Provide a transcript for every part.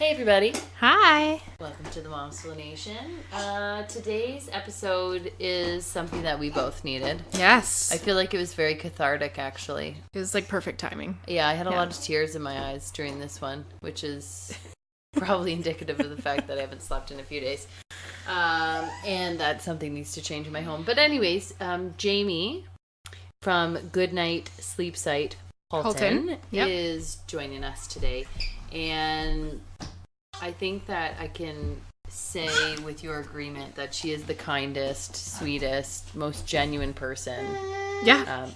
Hey everybody. Hi. Welcome to the Momsplanation. Today's episode is something that we both needed. Yes. I feel like it was very cathartic, actually. It was like perfect timing. Yeah, I had a lot of tears in my eyes during this one, which is probably indicative of the fact that I haven't slept in a few days. And that something needs to change in my home. But anyways, Jamie from Goodnight sleep site Halton. Is joining us today. And I think that I can say with your agreement that she is the kindest, sweetest, most genuine person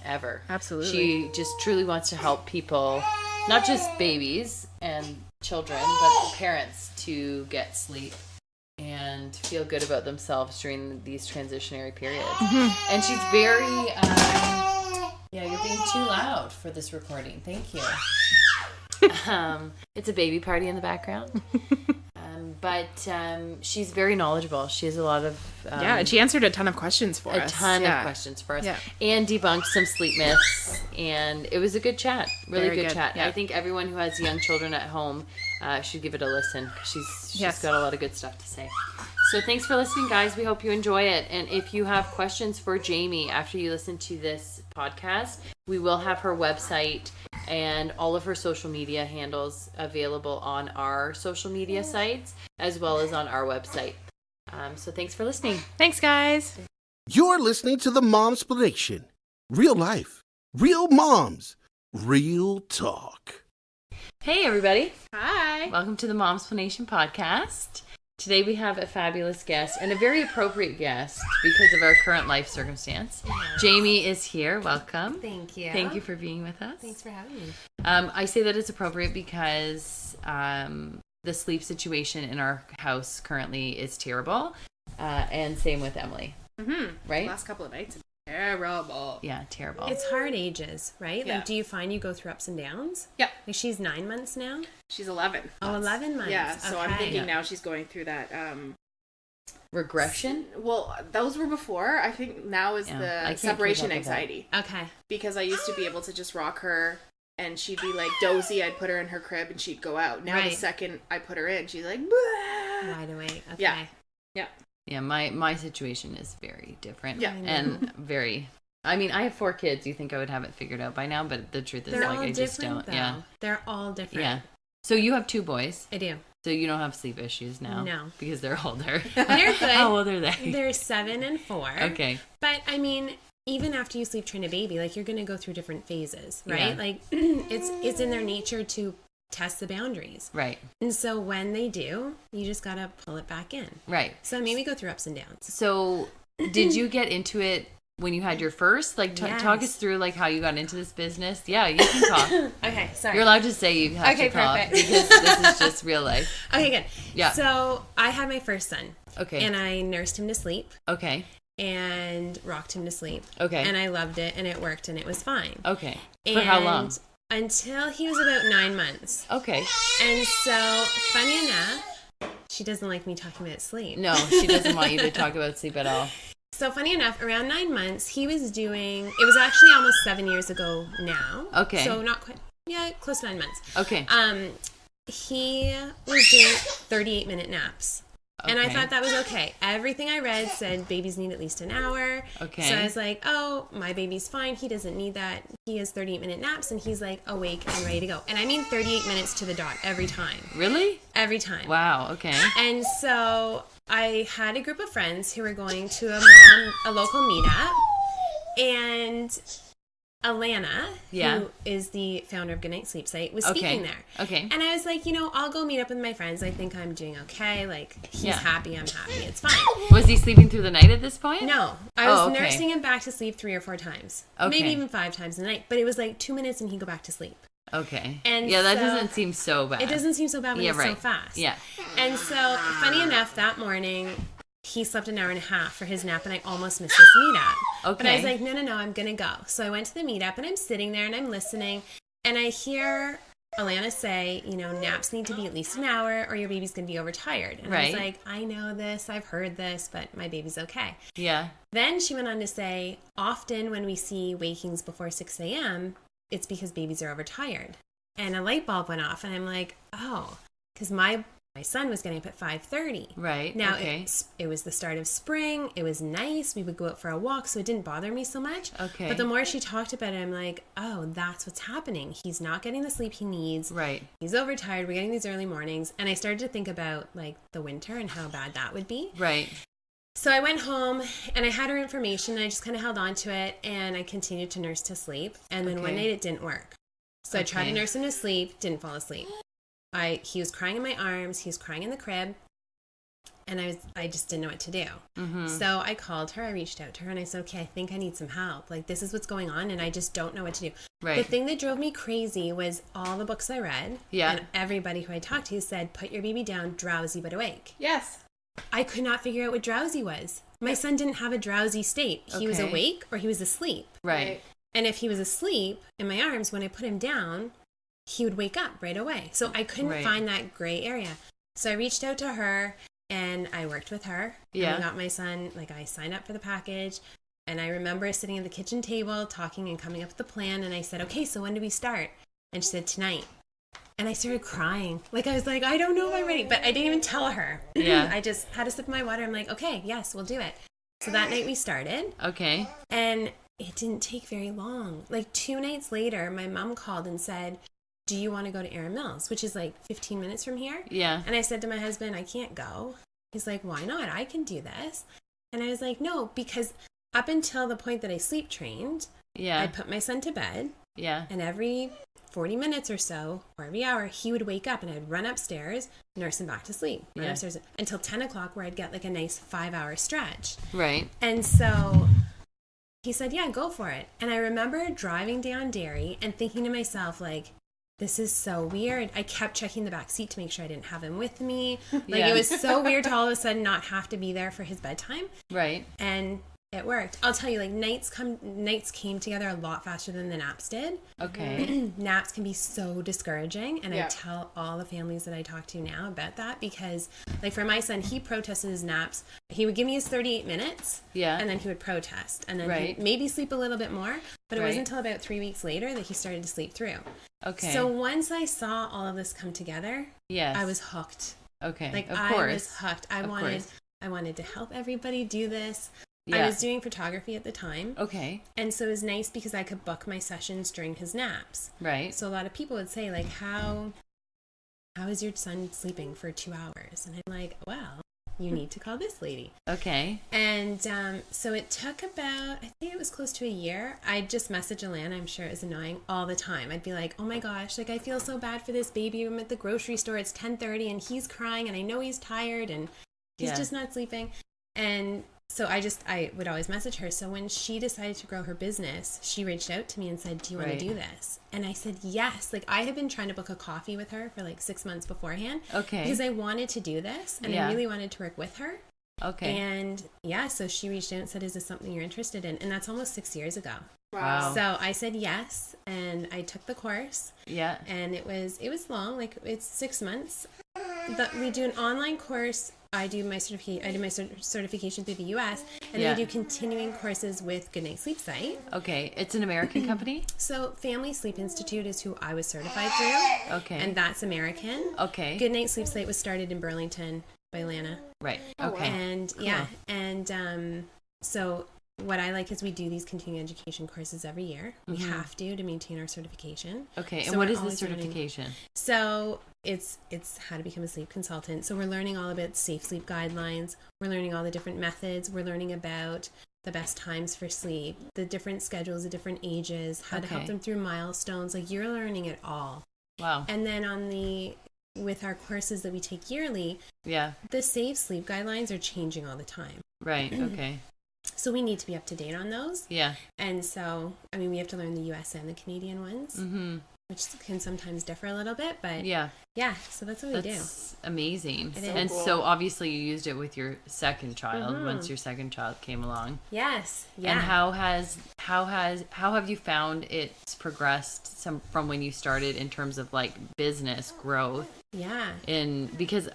ever. Absolutely. She just truly wants to help people, not just babies and children, but parents to get sleep and feel good about themselves during these transitionary periods. Mm-hmm. And she's very, you're being too loud for this recording. Thank you. It's a baby party in the background. But she's very knowledgeable. She has a lot of... and she answered a ton of questions for us. A ton of questions for us. Yeah. And debunked some sleep myths. And it was a good chat. Really good chat. Yeah. I think everyone who has young children at home should give it a listen. Because she's got a lot of good stuff to say. So thanks for listening, guys. We hope you enjoy it. And if you have questions for Jamie after you listen to this podcast, we will have her website and all of her social media handles available on our social media sites as well as on our website. So thanks for listening. Thanks, guys. You're listening to the Momsplanation. Real life, real moms, real talk. Hey, everybody. Hi. Welcome to the Momsplanation podcast. Today we have a fabulous guest and a very appropriate guest because of our current life circumstance. Yeah. Jamie is here. Welcome. Thank you. Thank you for being with us. Thanks for having me. I say that it's appropriate because the sleep situation in our house currently is terrible, and same with Emily. Mm-hmm. Right? Last couple of nights, terrible. Yeah, terrible. It's hard ages, right? Yeah. Like, do you find you go through ups and downs? Yeah. Like, she's 9 months now? She's 11. Oh, 11 months. Yeah, so I'm Okay. thinking now she's going through that... regression? Well, those were before. I think now is the separation anxiety. Okay. Because I used to be able to just rock her and she'd be like dozy. I'd put her in her crib and she'd go out. Now the second I put her in, she's like, bah! Wide awake. Okay. Yeah. Yeah. Yeah, my situation is very different. Yeah. And very... I mean, I have 4 kids. You think I would have it figured out by now, but the truth is, They're like, all I just different, don't. though. Yeah. They're all different. Yeah. So you have 2 boys. I do. So you don't have sleep issues now? No. Because they're older. They're good. How old are they? They're 7 and 4. Okay. But, I mean... Even after you sleep train a baby, like, you're going to go through different phases, right? Yeah. Like, it's in their nature to test the boundaries. Right. And so when they do, you just got to pull it back in. Right. So maybe go through ups and downs. So did you get into it when you had your first? Like, talk us through, like, how you got into this business. Yeah, you can talk. Okay, sorry. You're allowed to say you have to talk. Perfect. Because this is just real life. Okay, good. Yeah. So I had my first son. Okay. And I nursed him to sleep. Okay. And rocked him to sleep. Okay. And I loved it, and it worked, and it was fine. Okay. For how long? Until he was about 9 months. Okay. And so, funny enough, she doesn't like me talking about sleep. No, she doesn't want you to talk about sleep at all. So, funny enough, around 9 months, he was doing, it was actually almost 7 years ago now. Okay. So, not quite, close to 9 months. Okay. He was doing 38-minute naps. Okay. And I thought that was okay. Everything I read said babies need at least an hour. Okay. So I was like, oh, my baby's fine. He doesn't need that. He has 38-minute naps, and he's like awake and ready to go. And I mean 38 minutes to the dot every time. Really? Every time. Wow. Okay. And so I had a group of friends who were going to a local meetup, and Alana, who is the founder of Goodnight Sleep Site, was speaking there. Okay. And I was like, I'll go meet up with my friends. I think I'm doing okay. Like, he's happy, I'm happy. It's fine. Was he sleeping through the night at this point? No. I was nursing him back to sleep 3 or 4 times. Okay. Maybe even 5 times a night. But it was like 2 minutes and he'd go back to sleep. Okay. And that doesn't seem so bad. It doesn't seem so bad when it's so fast. Yeah. And so, funny enough, that morning, he slept an hour and a half for his nap, and I almost missed this meetup. Okay. But I was like, no, I'm going to go. So I went to the meetup, and I'm sitting there, and I'm listening, and I hear Alana say, naps need to be at least an hour, or your baby's going to be overtired. And I was like, I know this, I've heard this, but my baby's okay. Yeah. Then she went on to say, often when we see wakings before 6 a.m., it's because babies are overtired. And a light bulb went off, and I'm like, oh, because my son was getting up at 5:30. Right. Now, okay. it was the start of spring. It was nice. We would go out for a walk, so it didn't bother me so much. Okay. But the more she talked about it, I'm like, oh, that's what's happening. He's not getting the sleep he needs. Right. He's overtired. We're getting these early mornings. And I started to think about, like, the winter and how bad that would be. Right. So I went home, and I had her information, and I just kind of held on to it, and I continued to nurse to sleep. And then one night it didn't work. So I tried to nurse him to sleep, didn't fall asleep. He was crying in my arms, he was crying in the crib, and I just didn't know what to do. Mm-hmm. So I called her, I reached out to her, and I said, okay, I think I need some help. Like, this is what's going on, and I just don't know what to do. Right. The thing that drove me crazy was all the books I read, and everybody who I talked to said, put your baby down, drowsy but awake. Yes. I could not figure out what drowsy was. My son didn't have a drowsy state. He was awake or he was asleep. Right. And if he was asleep in my arms, when I put him down, he would wake up right away. So I couldn't find that gray area. So I reached out to her and I worked with her. Yeah. And I got my son, like, I signed up for the package. And I remember sitting at the kitchen table talking and coming up with the plan. And I said, okay, so when do we start? And she said, tonight. And I started crying. Like, I was like, I don't know if I'm ready. But I didn't even tell her. Yeah. I just had a sip of my water. I'm like, okay, yes, we'll do it. So that night we started. Okay. And it didn't take very long. Like 2 nights later, my mom called and said, do you want to go to Erin Mills, which is like 15 minutes from here? Yeah. And I said to my husband, I can't go. He's like, why not? I can do this. And I was like, no, because up until the point that I sleep trained, I'd put my son to bed. Yeah. And every 40 minutes or so, or every hour, he would wake up and I'd run upstairs, nurse him back to sleep. Run upstairs until 10 o'clock where I'd get like a nice 5-hour stretch. Right. And so he said, yeah, go for it. And I remember driving down Derry and thinking to myself, like, this is so weird. I kept checking the back seat to make sure I didn't have him with me. Like, it was so weird to all of a sudden not have to be there for his bedtime. Right. And it worked. I'll tell you, like, nights came together a lot faster than the naps did. Okay. Naps can be so discouraging, and I tell all the families that I talk to now about that because, like, for my son, he protested his naps. He would give me his 38 minutes, and then he would protest, and then he'd maybe sleep a little bit more, but it wasn't until about 3 weeks later that he started to sleep through. Okay. So once I saw all of this come together, I was hooked. Okay. Like, I was hooked. I wanted to help everybody do this. Yeah. I was doing photography at the time. Okay. And so it was nice because I could book my sessions during his naps. Right. So a lot of people would say, like, how is your son sleeping for 2 hours? And I'm like, well, you need to call this lady. Okay. And so it took about, I think it was close to a year. I'd just message Alana, I'm sure it was annoying, all the time. I'd be like, oh my gosh, like, I feel so bad for this baby. I'm at the grocery store. It's 10:30 and he's crying and I know he's tired and he's just not sleeping. And so I would always message her. So when she decided to grow her business, she reached out to me and said, do you want to do this? And I said, yes. Like, I had been trying to book a coffee with her for like 6 months beforehand. Okay. Because I wanted to do this and I really wanted to work with her. Okay. And so she reached out and said, is this something you're interested in? And that's almost 6 years ago. Wow. So I said yes, and I took the course. Yeah. And it was long, like, it's 6 months. We do an online course. I do my certification through the U.S. and then I do continuing courses with Goodnight Sleep Site. Okay, it's an American company. So Family Sleep Institute is who I was certified through. Okay, and that's American. Okay, Goodnight Sleep Site was started in Burlington by Lana. Right. Okay, and cool. So what I like is we do these continuing education courses every year. We have to maintain our certification. Okay, and what is the certification? So it's how to become a sleep consultant. So we're learning all about safe sleep guidelines. We're learning all the different methods. We're learning about the best times for sleep, the different schedules, the different ages, how to help them through milestones. Like, you're learning it all. Wow. And then with our courses that we take yearly, the safe sleep guidelines are changing all the time. Right. Okay. So we need to be up to date on those. Yeah. And so, I mean, we have to learn the US and the Canadian ones, which can sometimes differ a little bit, but yeah, so that's what we do. That's amazing. And cool. So obviously you used it with your second child once your second child came along. Yes. Yeah. And how have you found it's progressed from when you started in terms of, like, business growth? Yeah. Because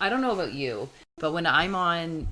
I don't know about you, but when I'm on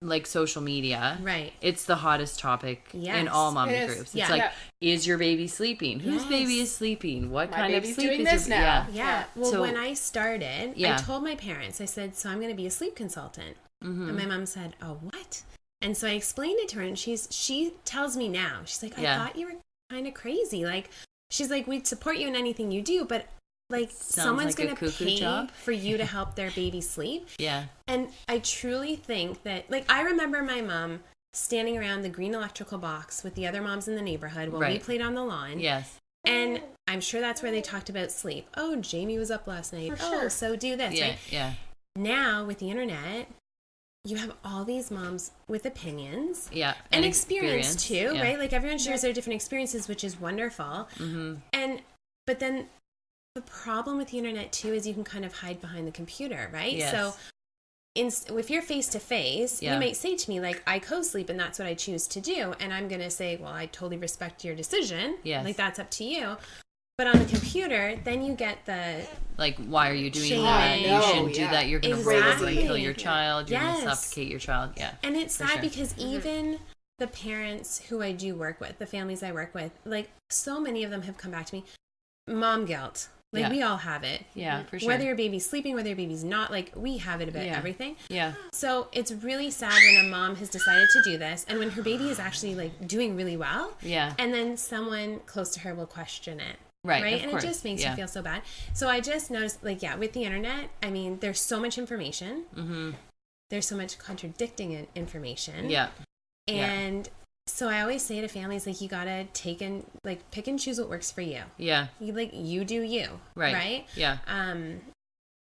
like social media, right, it's the hottest topic in all mommy groups. It's like, is your baby sleeping? Whose baby is sleeping? What kind of sleep doing is this your now? Yeah. Well, so, when I started, I told my parents, I said, so I'm going to be a sleep consultant. And my mom said, oh, what? And so I explained it to her, and she tells me now, she's like, I thought you were kind of crazy. Like, she's like, we'd support you in anything you do, but like someone's going to pay for you to help their baby sleep. Yeah. And I truly think that, like, I remember my mom standing around the green electrical box with the other moms in the neighborhood while we played on the lawn. Yes. And I'm sure that's where they talked about sleep. Oh, Jamie was up last night. So do this. Yeah. Right? Yeah. Now with the internet, you have all these moms with opinions. Yeah. And experience too, right? Like, everyone shares their different experiences, which is wonderful. But then the problem with the internet too is you can kind of hide behind the computer, right? Yes. So if you're face to face, you might say to me, like, I co-sleep and that's what I choose to do. And I'm going to say, well, I totally respect your decision. Yes. Like, that's up to you. But on the computer, then you get the... Like, why are you doing that? You shouldn't do that. You're going to probably kill your child. You're going to suffocate your child. Yeah. And it's sad because even the parents who I do work with, the families I work with, like, so many of them have come back to me. Mom guilt. Like, we all have it. Yeah, for sure. Whether your baby's sleeping, whether your baby's not, like, we have it about everything. Yeah. So it's really sad when a mom has decided to do this, and when her baby is actually, like, doing really well. Yeah. And then someone close to her will question it. Right. And it just makes you feel so bad. So I just noticed, like, with the internet, I mean, there's so much information. Mm-hmm. There's so much contradicting information. Yeah. And so I always say to families, like, you gotta pick and choose what works for you. Yeah. You do you. Right. Yeah.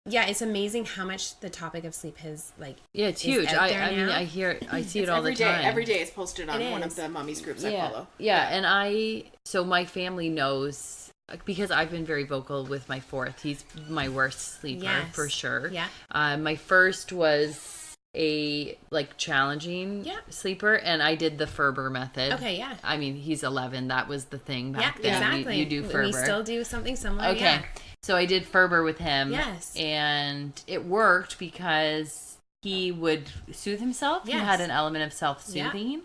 Yeah, it's amazing how much the topic of sleep has, like, it's huge. I mean, I see it all the time. Every day it's posted on one of the mommies groups I follow. Yeah, and so my family knows, because I've been very vocal with my fourth. He's my worst sleeper for sure. Yeah. My first was a challenging sleeper, and I did the Ferber method. Okay, yeah. I mean, he's 11. That was the thing back then. Exactly. You do Ferber. We still do something similar. Okay. Yeah. So I did Ferber with him. Yes. And it worked because he would soothe himself. Yes. He had an element of self-soothing. Yeah.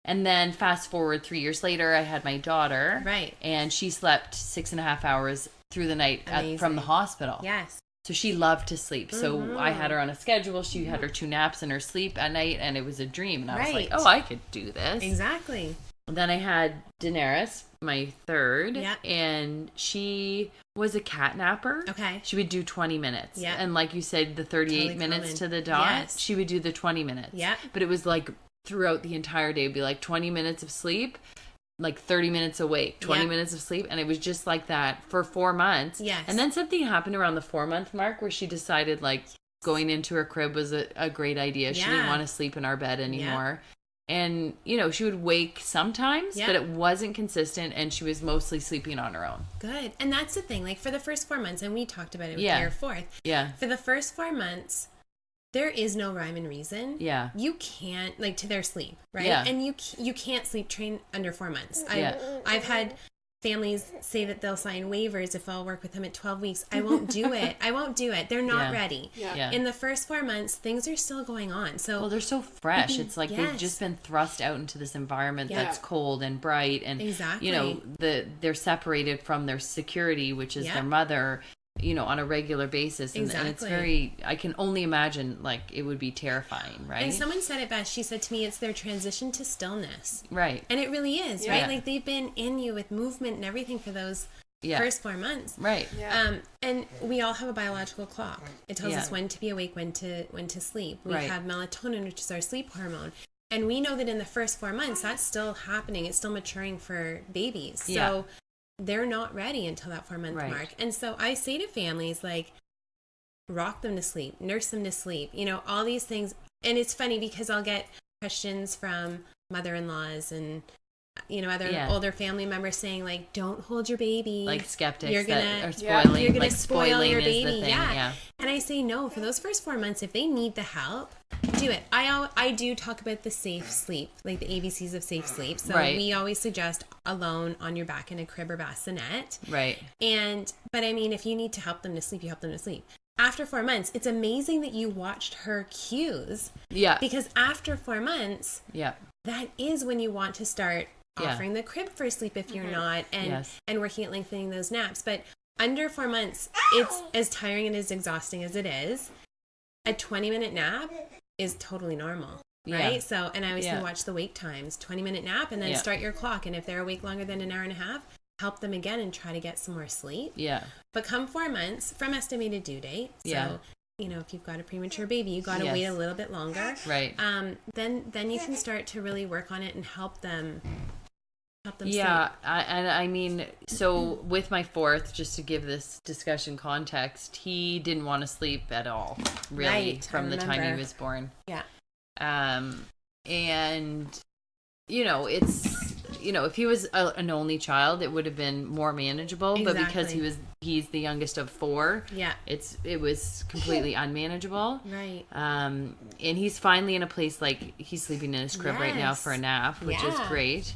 And then fast forward 3 years later, I had my daughter. Right. And she slept 6.5 hours through the night from the hospital. Yes. So she loved to sleep. So I had her on a schedule. She had her 2 naps in her sleep at night, and it was a dream. And I was like, oh, I could do this. Exactly. And then I had Daenerys, my third, and she was a cat napper. Okay. She would do 20 minutes. Yeah. And like you said, the 38 minutes to the dot, she would do the 20 minutes. Yeah. But it was like throughout the entire day, it'd be like 20 minutes of sleep, like 30 minutes awake, 20 minutes of sleep. And it was just like that for 4 months. Yes. And then something happened around the 4-month mark where she decided, like, going into her crib was a great idea. She didn't want to sleep in our bed anymore. Yeah. And, she would wake sometimes, but it wasn't consistent, and she was mostly sleeping on her own. Good. And that's the thing. Like, for the first 4 months, and we talked about it with your fourth. Yeah. For the first 4 months, there is no rhyme and reason. Yeah. You can't, like, to their sleep, right? Yeah. And you can't sleep train under 4 months. I've had families say that they'll sign waivers if I'll work with them at 12 weeks. I won't do it. They're not ready. Yeah. In the first 4 months, things are still going on. So, well, they're so fresh. It's like they've just been thrust out into this environment that's cold and bright, and they're separated from their security, which is their mother, on a regular basis. And, and it's I can only imagine, like, it would be terrifying, right? And someone said it best. She said to me, it's their transition to stillness. Right. And it really is, right? Like, they've been in you with movement and everything for those first 4 months. Right. Yeah. And we all have a biological clock. It tells us when to be awake, when to sleep. We have melatonin, which is our sleep hormone. And we know that in the first 4 months, that's still happening. It's still maturing for babies. So they're not ready until that 4-month mark. And so I say to families, like, rock them to sleep, nurse them to sleep, all these things. And it's funny because I'll get questions from mother-in-laws and, other older family members saying, like, don't hold your baby. Like skeptics you're gonna spoil your baby. Yeah. And I say, no, for those first 4 months, if they need the help, do it. I do talk about the safe sleep, like the ABCs of safe sleep. So we always suggest alone on your back in a crib or bassinet. Right. But I mean, if you need to help them to sleep, you help them to sleep. after 4 months, it's amazing that you watched her cues. Yeah. Because after 4 months, yeah, that is when you want to start offering the crib for sleep if you're not, and working at lengthening those naps. But under 4 months, it's as tiring and as exhausting as it is. A 20-minute nap is totally normal. Right? Yeah. So, and I always say watch the wake times, 20-minute nap, and then start your clock. And if they're awake longer than an hour and a half, help them again and try to get some more sleep. Yeah. But come 4 months from estimated due date. So, if you've got a premature baby, you got to wait a little bit longer. Right. Then you can start to really work on it and help them sleep. I mean, so with my fourth, just to give this discussion context, he didn't want to sleep at all, really, from the time he was born. Yeah. And, it's, if he was an only child, it would have been more manageable, but because he's the youngest of 4, it was completely unmanageable. Right. And he's finally in a place, like, he's sleeping in his crib right now for a nap, which is great.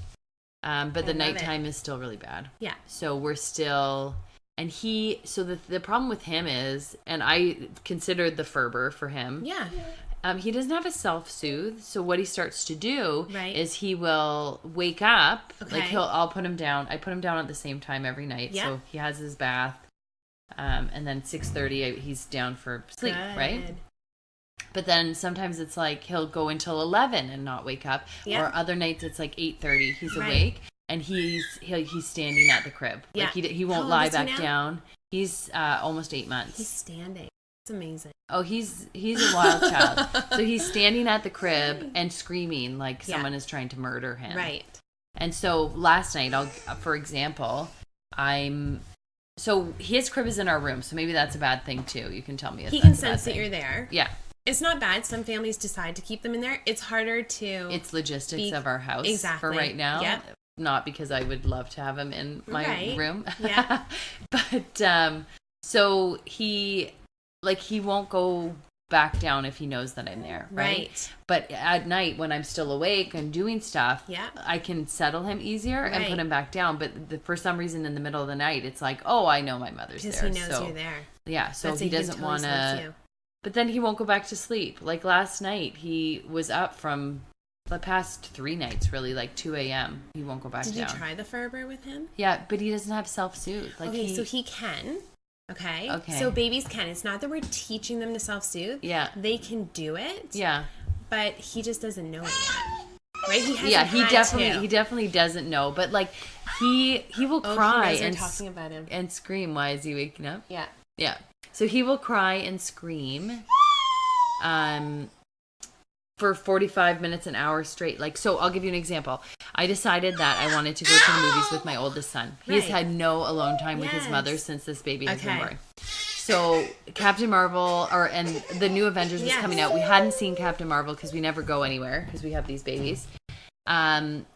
But the nighttime is still really bad. Yeah. So we're still, and the problem with him is, and I considered the Ferber for him. Yeah. He doesn't have a self-soothe, so what he starts to do is he will wake up. Okay. Like I'll put him down. I put him down at the same time every night. Yeah. So he has his bath, and then 6:30 he's down for sleep. Good. Right. But then sometimes it's like he'll go until 11 and not wake up, or other nights it's like 8:30 he's awake and he's standing at the crib. Yeah. Like he won't lie back down. He's almost 8 months. He's standing. It's amazing. Oh, he's a wild child. So he's standing at the crib and screaming like someone is trying to murder him. Right. And so last night, for example, so his crib is in our room, so maybe that's a bad thing too. You can tell me if he can sense that you're there. Yeah. It's not bad. Some families decide to keep them in there. It's harder to... It's logistics of our house for right now. Yep. Not because I would love to have him in my room. Yeah. But so he won't go back down if he knows that I'm there. Right. But at night when I'm still awake and doing stuff, I can settle him easier and put him back down. But for some reason in the middle of the night, it's like, oh, I know my mother's there. Because he knows you're there. Yeah. So he doesn't want to... But then he won't go back to sleep. Like last night, he was up from the past 3 nights, really, like 2 a.m. He won't go back down. Did you try the Ferber with him? Yeah, but he doesn't have self-soothe. Like so he can. Okay. So babies can. It's not that we're teaching them to self-soothe. Yeah. They can do it. Yeah. But he just doesn't know it yet. Right? He definitely doesn't know. But like he will cry and talking about him and scream. Why is he waking up? Yeah. Yeah. So he will cry and scream for 45 minutes, an hour straight. Like, so I'll give you an example. I decided that I wanted to go to the movies with my oldest son. He's had no alone time with his mother since this baby has been born. So Captain Marvel and the new Avengers was coming out. We hadn't seen Captain Marvel because we never go anywhere because we have these babies.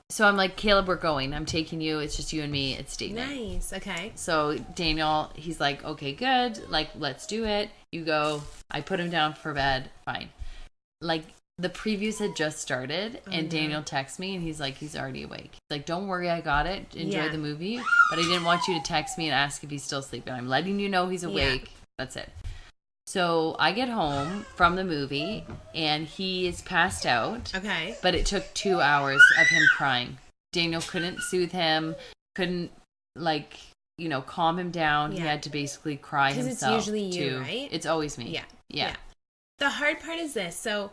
So I'm like, Caleb, we're going. I'm taking you. It's just you and me. It's date night. Nice. Okay. So Daniel, he's like, okay, good. Like, let's do it. You go. I put him down for bed. Fine. Like, the previews had just started, and Daniel texts me, and he's like, he's already awake. He's like, don't worry, I got it. Enjoy the movie. But I didn't want you to text me and ask if he's still sleeping. I'm letting you know he's awake. Yeah. That's it. So I get home from the movie, and he is passed out. Okay. But it took 2 hours of him crying. Daniel couldn't soothe him, couldn't, calm him down. Yeah. He had to basically cry himself. Because it's usually you, right? It's always me. Yeah. The hard part is this. So,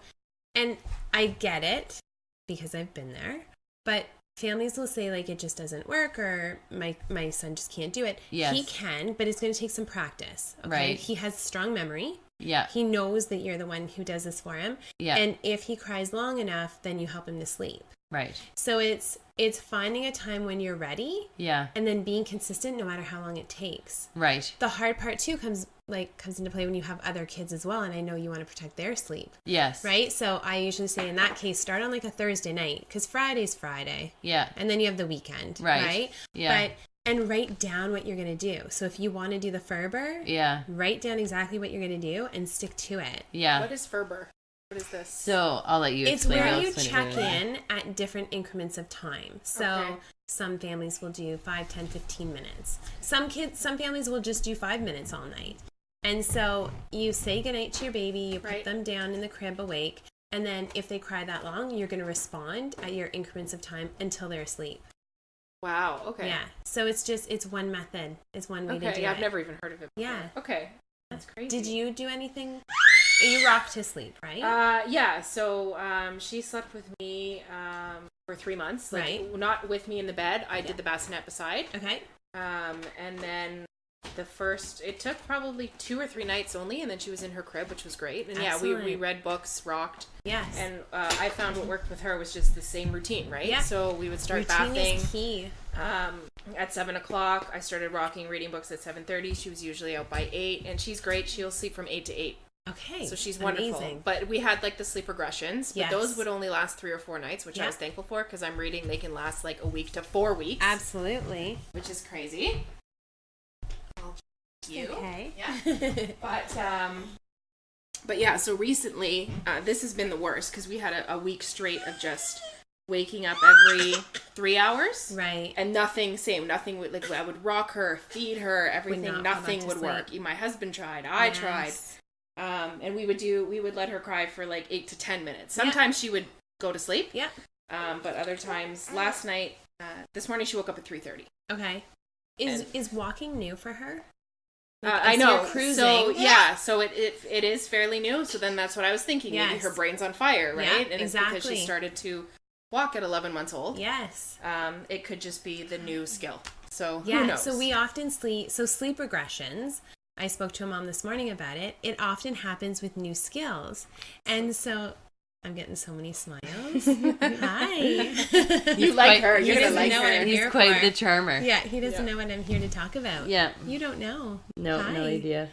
and I get it, because I've been there, but families will say, like, it just doesn't work, or my son just can't do it. Yes. He can, but it's going to take some practice. Okay? Right. He has strong memory. Yeah. He knows that you're the one who does this for him. Yeah. And if he cries long enough, then you help him to sleep. Right. So it's finding a time when you're ready. Yeah. And then being consistent no matter how long it takes. Right. The hard part too comes into play when you have other kids as well, and I know you want to protect their sleep. Yes. Right? So I usually say in that case, start on like a Thursday night, because Friday's Friday. Yeah. And then you have the weekend. Right? Yeah. And write down what you're going to do. So if you want to do the Ferber, write down exactly what you're going to do and stick to it. Yeah. What is Ferber? What is this? So I'll let you explain. It's where you check in at different increments of time. So some families will do 5, 10, 15 minutes. Some families will just do 5 minutes all night. And so you say goodnight to your baby, you put them down in the crib awake, and then if they cry that long, you're going to respond at your increments of time until they're asleep. Wow, okay. Yeah, so it's one method. It's one way to do it. Yeah, I've never even heard of it before. Yeah. Okay, that's crazy. Did you do anything? You rock to sleep, right? Yeah, so she slept with me for 3 months. Like, not with me in the bed. I did the bassinet beside. Okay. And then it took probably 2 or 3 nights only, and then she was in her crib, which was great. And we read books, rocked. Yes. And I found what worked with her was just the same routine, right? Yeah. So we would start bathing. Is key. At 7 o'clock, I started rocking, reading books at 7:30. She was usually out by 8, and she's great. She'll sleep from 8 to 8. Okay. So she's wonderful. Amazing. But we had like the sleep regressions, but those would only last 3 or 4 nights, which I was thankful for, because I'm reading they can last like a week to 4 weeks. Absolutely. Which is crazy. Okay. Yeah. But yeah, so recently, this has been the worst, because we had a week straight of just waking up every 3 hours. Right. And nothing would, like, I would rock her, feed her, everything, nothing would work. My husband tried, I tried. And we would let her cry for like 8 to 10 minutes. Sometimes she would go to sleep. Yeah. But other times, last night, this morning she woke up at 3:30. Okay. Is walking new for her? Like, I know. So it is fairly new. So then that's what I was thinking. Maybe her brain's on fire, right? Yeah, and it's because she started to walk at 11 months old. Yes. It could just be the new skill. So who knows? So we often sleep regressions. I spoke to a mom this morning about it. It often happens with new skills. And so I'm getting so many smiles. Hi. You like her. You're going to like her. He's quite the charmer. Yeah, he doesn't know what I'm here to talk about. Yeah. You don't know. No idea.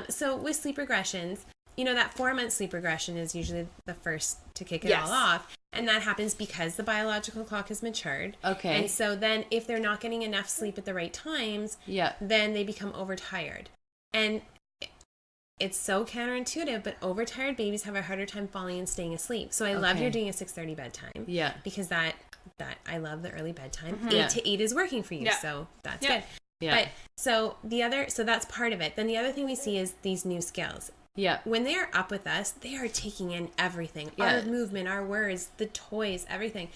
So with sleep regressions, that 4-month sleep regression is usually the first to kick it all off. And that happens because the biological clock has matured. Okay. And so then if they're not getting enough sleep at the right times, then they become overtired. And it's so counterintuitive, but overtired babies have a harder time falling and staying asleep. So I love you're doing a 6:30 bedtime. Yeah. Because that I love the early bedtime. 8 to 8 is working for you. Yeah. So that's good. Yeah. But so that's part of it. Then the other thing we see is these new skills. Yeah. When they are up with us, they are taking in everything. Yeah. Our movement, our words, the toys, everything.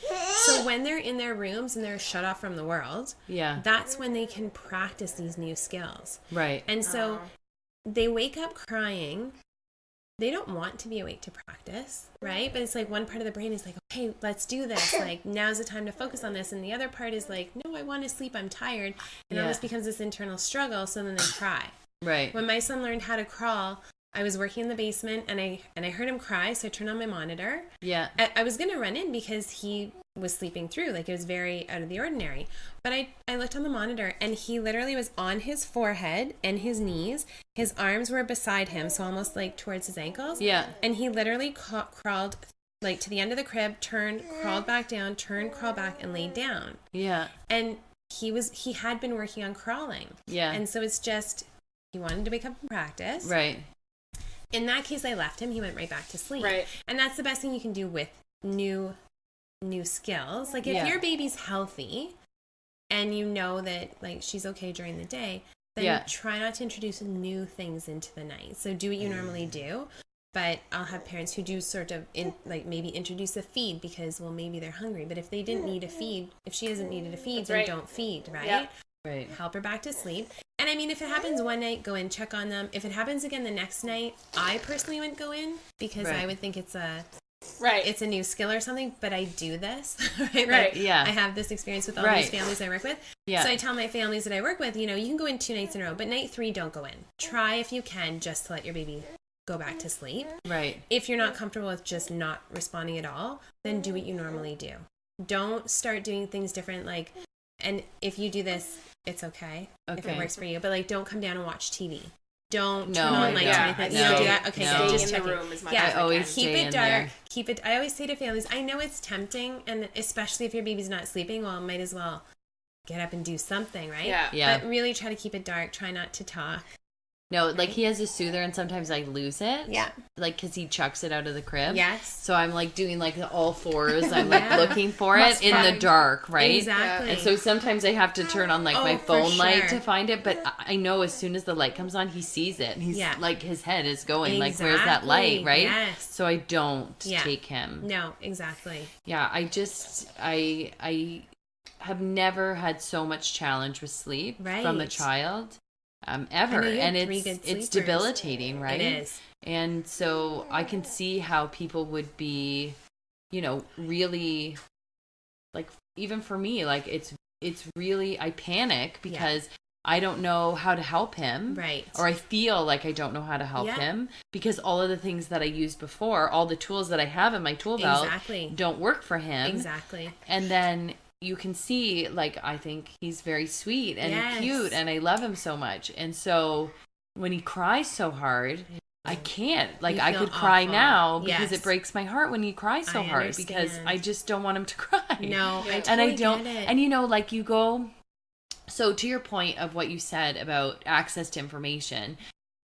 So when they're in their rooms and they're shut off from the world, that's when they can practice these new skills. Right. And so they wake up crying. They don't want to be awake to practice, right? But it's like one part of the brain is like, okay, let's do this. Like, now's the time to focus on this. And the other part is like, no, I want to sleep. I'm tired. And it almost becomes this internal struggle. So then they cry. Right. When my son learned how to crawl, I was working in the basement and I heard him cry. So I turned on my monitor. Yeah. I was going to run in because he was sleeping through. Like, it was very out of the ordinary. But I looked on the monitor and he literally was on his forehead and his knees. His arms were beside him, so almost like towards his ankles. Yeah. And he literally crawled like to the end of the crib, turned, crawled back down, turned, crawled back, and laid down. Yeah. And he had been working on crawling. Yeah. And so it's just, he wanted to wake up and practice. Right. In that case, I left him. He went right back to sleep. Right. And that's the best thing you can do with new skills. Like, if your baby's healthy and you know that like she's okay during the day, then try not to introduce new things into the night. So do what you normally do. But I'll have parents who do sort of maybe introduce a feed because, well, maybe they're hungry. But if they didn't need a feed, if she hasn't needed a feed, then don't feed, right? Yeah. Right. Help her back to sleep. And I mean, if it happens one night, go in, check on them. If it happens again the next night, I personally wouldn't go in because I would think it's a new skill or something, but I do this, right? Like, I have this experience with all these families I work with. Yeah. So I tell my families that I work with, you can go in 2 nights in a row, but night 3, don't go in. Try if you can just to let your baby go back to sleep. Right. If you're not comfortable with just not responding at all, then do what you normally do. Don't start doing things different. And if you do this, it's okay if it works for you, but don't come down and watch TV. Don't turn on lights or anything. You don't do that? Okay, so just check it. I always keep it dark. Keep it. I always say to families, I know it's tempting, and especially if your baby's not sleeping, well, might as well get up and do something, right? Yeah. But really try to keep it dark. Try not to talk. No, like he has a soother and sometimes I lose it. Yeah. Like because he chucks it out of the crib. Yes. So I'm like doing like the all fours. I'm like looking for it in the dark, right? Exactly. And so sometimes I have to turn on like my for phone light sure. to find it. But I know as soon as the light comes on, he sees it. And he's like his head is going like, where's that light, right? Yes. So I don't take him. No, exactly. Yeah, I have never had so much challenge with sleep from a child. Ever, and it's debilitating, right? It is. And so I can see how people would be, you know, really, like, even for me, like it's really, I panic because I don't know how to help him, right? Or I feel like I don't know how to help him because all of the things that I used before, all the tools that I have in my tool belt, don't work for him, exactly. And then you can see, like, I think he's very sweet and cute and I love him so much. And so when he cries so hard, I can't. Like, I could cry now because it breaks my heart when he cries so hard because I just don't want him to cry. No, I totally and I don't. Get it. And, you know, like you go. So to your point of what you said about access to information,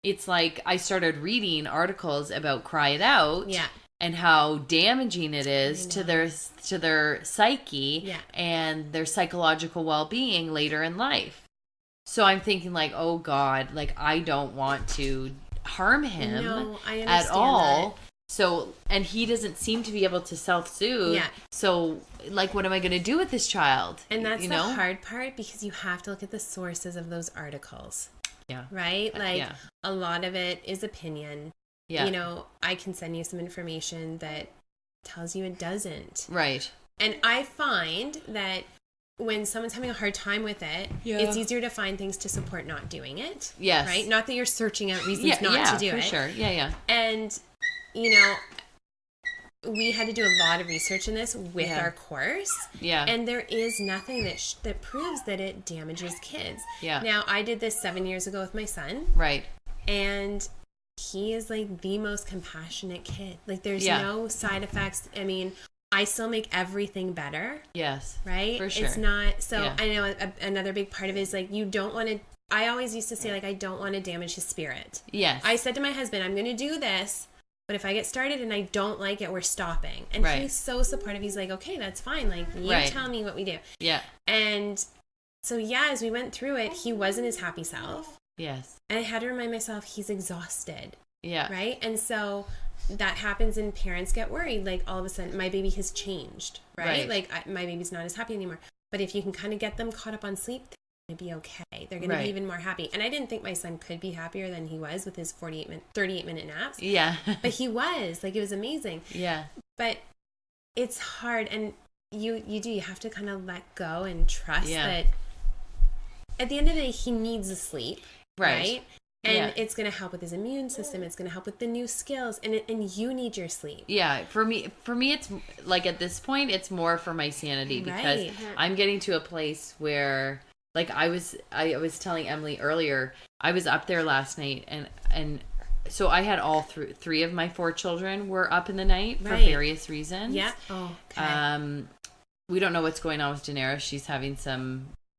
it's like I started reading articles about Cry It Out. Yeah. And how damaging it is to their psyche and their psychological well-being later in life. So I'm thinking like, oh God, like I don't want to harm him at all. That. So, and he doesn't seem to be able to self-soothe. Yeah. So, like, what am I going to do with this child? And that's the hard part because you have to look at the sources of those articles. Yeah. Right? Like, a lot of it is opinion. Yeah. You know, I can send you some information that tells you it doesn't. Right. And I find that when someone's having a hard time with it, it's easier to find things to support not doing it. Yes. Right? Not that you're searching out reasons not to do it. Yeah, for sure. Yeah, yeah. And, you know, we had to do a lot of research in this with our course. Yeah. And there is nothing that proves that it damages kids. Yeah. Now, I did this 7 years ago with my son. Right. And he is like the most compassionate kid. Like there's no side effects. I mean, I still make everything better. Yes. Right? For sure. It's not, so I know another big part of it is like, you don't want to, I always used to say like, I don't want to damage his spirit. Yes. I said to my husband, I'm going to do this, but if I get started and I don't like it, we're stopping. And he's so supportive. He's like, okay, that's fine. Like you tell me what we do. Yeah. And so as we went through it, he wasn't his happy self. Yes. And I had to remind myself he's exhausted. Yeah. Right? And so that happens and parents get worried. Like all of a sudden my baby has changed. Right? Like my baby's not as happy anymore. But if you can kind of get them caught up on sleep, they're going to be okay. They're going to be even more happy. And I didn't think my son could be happier than he was with his 38-minute naps. Yeah. But he was. Like it was amazing. Yeah. But it's hard. And you have to kind of let go and trust that at the end of the day, he needs the sleep. Right? And it's going to help with his immune system. It's going to help with the new skills. And you need your sleep. Yeah. For me, it's like at this point, it's more for my sanity because I'm getting to a place where like I was telling Emily earlier, I was up there last night and so I had all three of my 4 children were up in the night for various reasons. Yeah. Oh, okay. We don't know what's going on with Daenerys.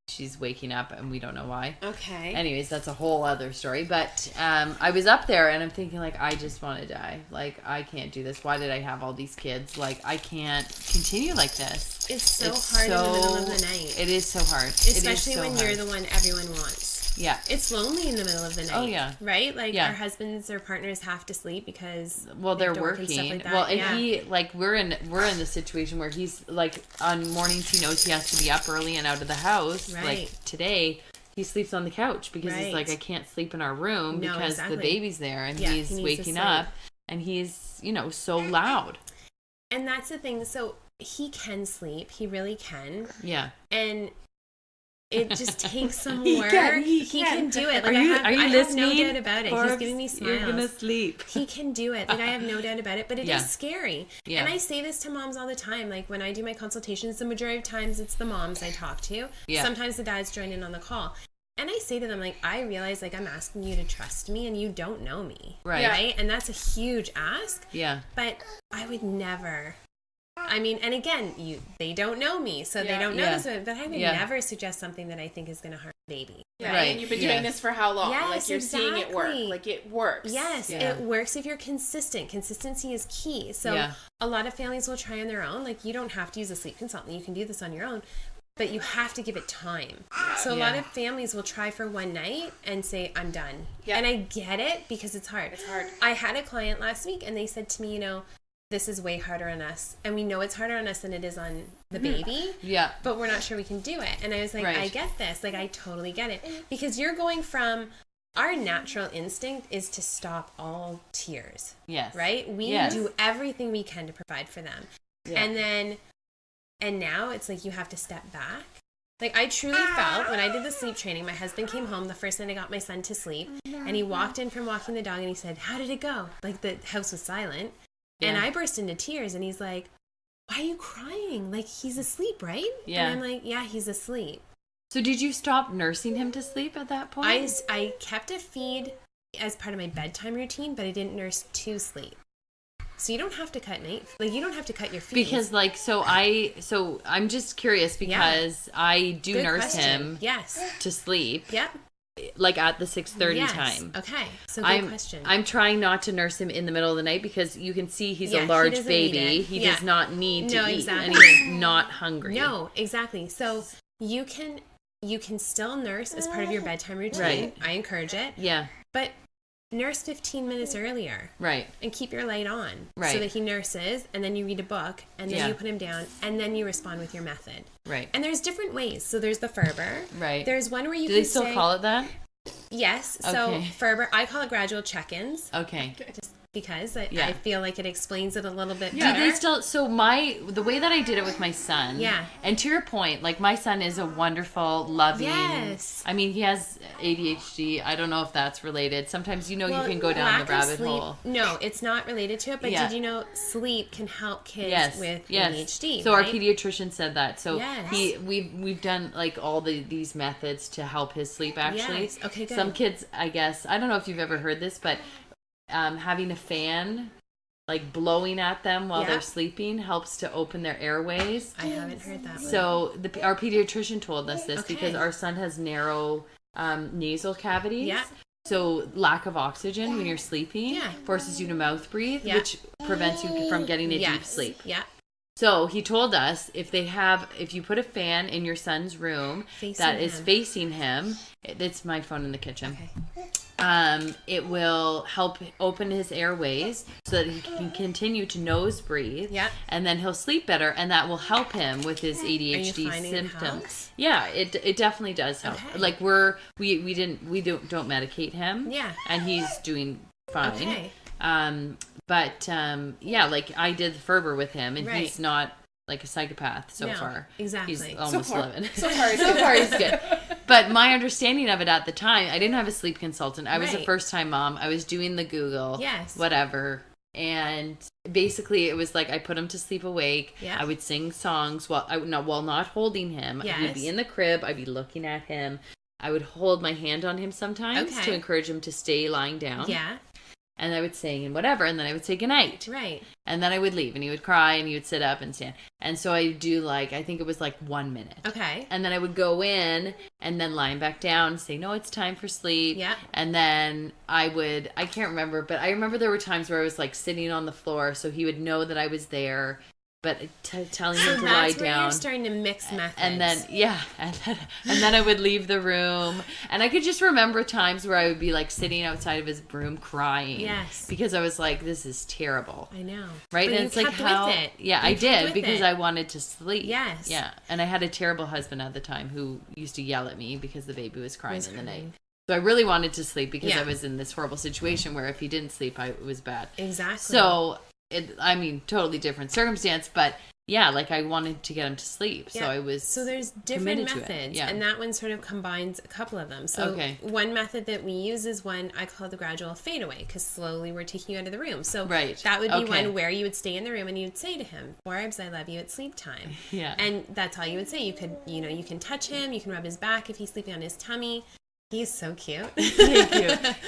She's waking up and we don't know why. Okay. Anyways, that's a whole other story. But I was up there and I'm thinking like, I just want to die. Like, I can't do this. Why did I have all these kids? Like, I can't continue like this. It's so hard in the middle of the night. It is so hard. Especially when you're the one everyone wants. Yeah. It's lonely in the middle of the night. Oh, yeah. Right? Like, our husbands or partners have to sleep because they're working. And stuff like that. Well, and he, like, we're in the situation where he's, like, on mornings he knows he has to be up early and out of the house. Right. Like, today, he sleeps on the couch because he's like, I can't sleep in our room because the baby's there and he's waking up and he's, so loud. And that's the thing. So, he can sleep. He really can. Yeah. And it just takes some work. He can do it. Like, are you listening? I have no doubt about it. He's giving me smiles. You're gonna sleep. He can do it. Like I have no doubt about it. But it is scary. Yeah. And I say this to moms all the time. Like when I do my consultations, the majority of times it's the moms I talk to. Yeah. Sometimes the dads join in on the call. And I say to them, like, I realize, like, I'm asking you to trust me and you don't know me. Right. And that's a huge ask. Yeah. But I would never I mean, and again, they don't know me, so they don't know this, but I would never suggest something that I think is going to harm a baby. Yeah, right. And you've been doing this for how long? Yes, like you're seeing it work. Like it works. Yes, it works if you're consistent. Consistency is key. So a lot of families will try on their own. Like you don't have to use a sleep consultant. You can do this on your own. But you have to give it time. So a lot of families will try for one night and say, I'm done. Yep. And I get it because it's hard. It's hard. I had a client last week and they said to me, this is way harder on us. And we know it's harder on us than it is on the baby. Yeah. But we're not sure we can do it. And I was like, I get this. Like, I totally get it. Because you're going from, our natural instinct is to stop all tears. Yes. Right? We do everything we can to provide for them. Yeah. And now it's like you have to step back. Like I truly felt when I did the sleep training, my husband came home the first night I got my son to sleep and he walked in from walking the dog and he said, how did it go? Like the house was silent. Yeah. And I burst into tears and he's like, why are you crying? Like he's asleep, right? Yeah. And I'm like, yeah, he's asleep. So did you stop nursing him to sleep at that point? I kept a feed as part of my bedtime routine, but I didn't nurse to sleep. So you don't have to cut you don't have to cut your feeds. Because I'm just curious because I do Good nurse question. him to sleep. Yep. Like at the 6:30 time. Okay. So good question. I'm trying not to nurse him in the middle of the night because you can see he's a large baby. He does not need to eat and he's not hungry. No, exactly. So you can still nurse as part of your bedtime routine. Right. I encourage it. Yeah. But nurse 15 minutes earlier. Right. And keep your light on. Right. So that he nurses, and then you read a book, and then you put him down, and then you respond with your method. Right. And there's different ways. So there's the Ferber. Right. There's one where you Do they still call it that? Yes. So Ferber, I call it gradual check-ins. Okay. Just because I feel like it explains it a little bit better. Do they still, the way that I did it with my son, and to your point, like my son is a wonderful, loving, I mean, he has ADHD. I don't know if that's related. Sometimes, you can go down the rabbit hole. No, it's not related to it, but did you know sleep can help kids with ADHD? So our pediatrician said that. So we've done like all these methods to help his sleep actually. Yes. Okay, good. Some kids, I guess, I don't know if you've ever heard this, but having a fan like blowing at them while they're sleeping helps to open their airways. I haven't heard that one. So our pediatrician told us this because our son has narrow nasal cavities. Yeah. So lack of oxygen when you're sleeping forces you to mouth breathe, which prevents you from getting a deep sleep. Yeah. So he told us if you put a fan in your son's room is facing him, it's my phone in the kitchen. Okay. It will help open his airways so that he can continue to nose breathe. Yeah. And then he'll sleep better, and that will help him with his ADHD symptoms. Yeah, it definitely does help. Okay. Like we don't medicate him. Yeah. And he's doing fine. Okay. But like I did the Ferber with him, and he's not like a psychopath so far. Exactly. He's almost 11. So far he's good. But my understanding of it at the time, I didn't have a sleep consultant. I was a first-time mom. I was doing the Google, whatever. And basically it was like I put him to sleep awake. Yeah. I would sing songs while not holding him. Yes. I would be in the crib. I'd be looking at him. I would hold my hand on him sometimes to encourage him to stay lying down. Yeah. And I would sing and whatever, and then I would say goodnight. Right. And then I would leave, and he would cry, and he would sit up and stand. And so I do I think it was 1 minute. Okay. And then I would go in, and then lie him back down, and say, no, it's time for sleep. Yeah. And then I can't remember, but I remember there were times where I was sitting on the floor, so he would know that I was there. But telling him to lie down. So that's where you're starting to mix methods. And then, and then I would leave the room. And I could just remember times where I would be sitting outside of his room crying. Yes. Because I was like, this is terrible. I know. Right? But and it's kept how. With it. Yeah, I did because I wanted to sleep. Yes. Yeah. And I had a terrible husband at the time who used to yell at me because the baby was crying in the night. So I really wanted to sleep because I was in this horrible situation where if he didn't sleep, it was bad. Exactly. So. Totally different circumstance, but I wanted to get him to sleep, so I was so there's different methods, and that one sort of combines a couple of them. So one method that we use is one I call the gradual fade away, because slowly we're taking you out of the room. So that would be one where you would stay in the room and you'd say to him, "Forbes, I love you at sleep time." Yeah, and that's all you would say. You could, you can touch him, you can rub his back if he's sleeping on his tummy. He's so cute.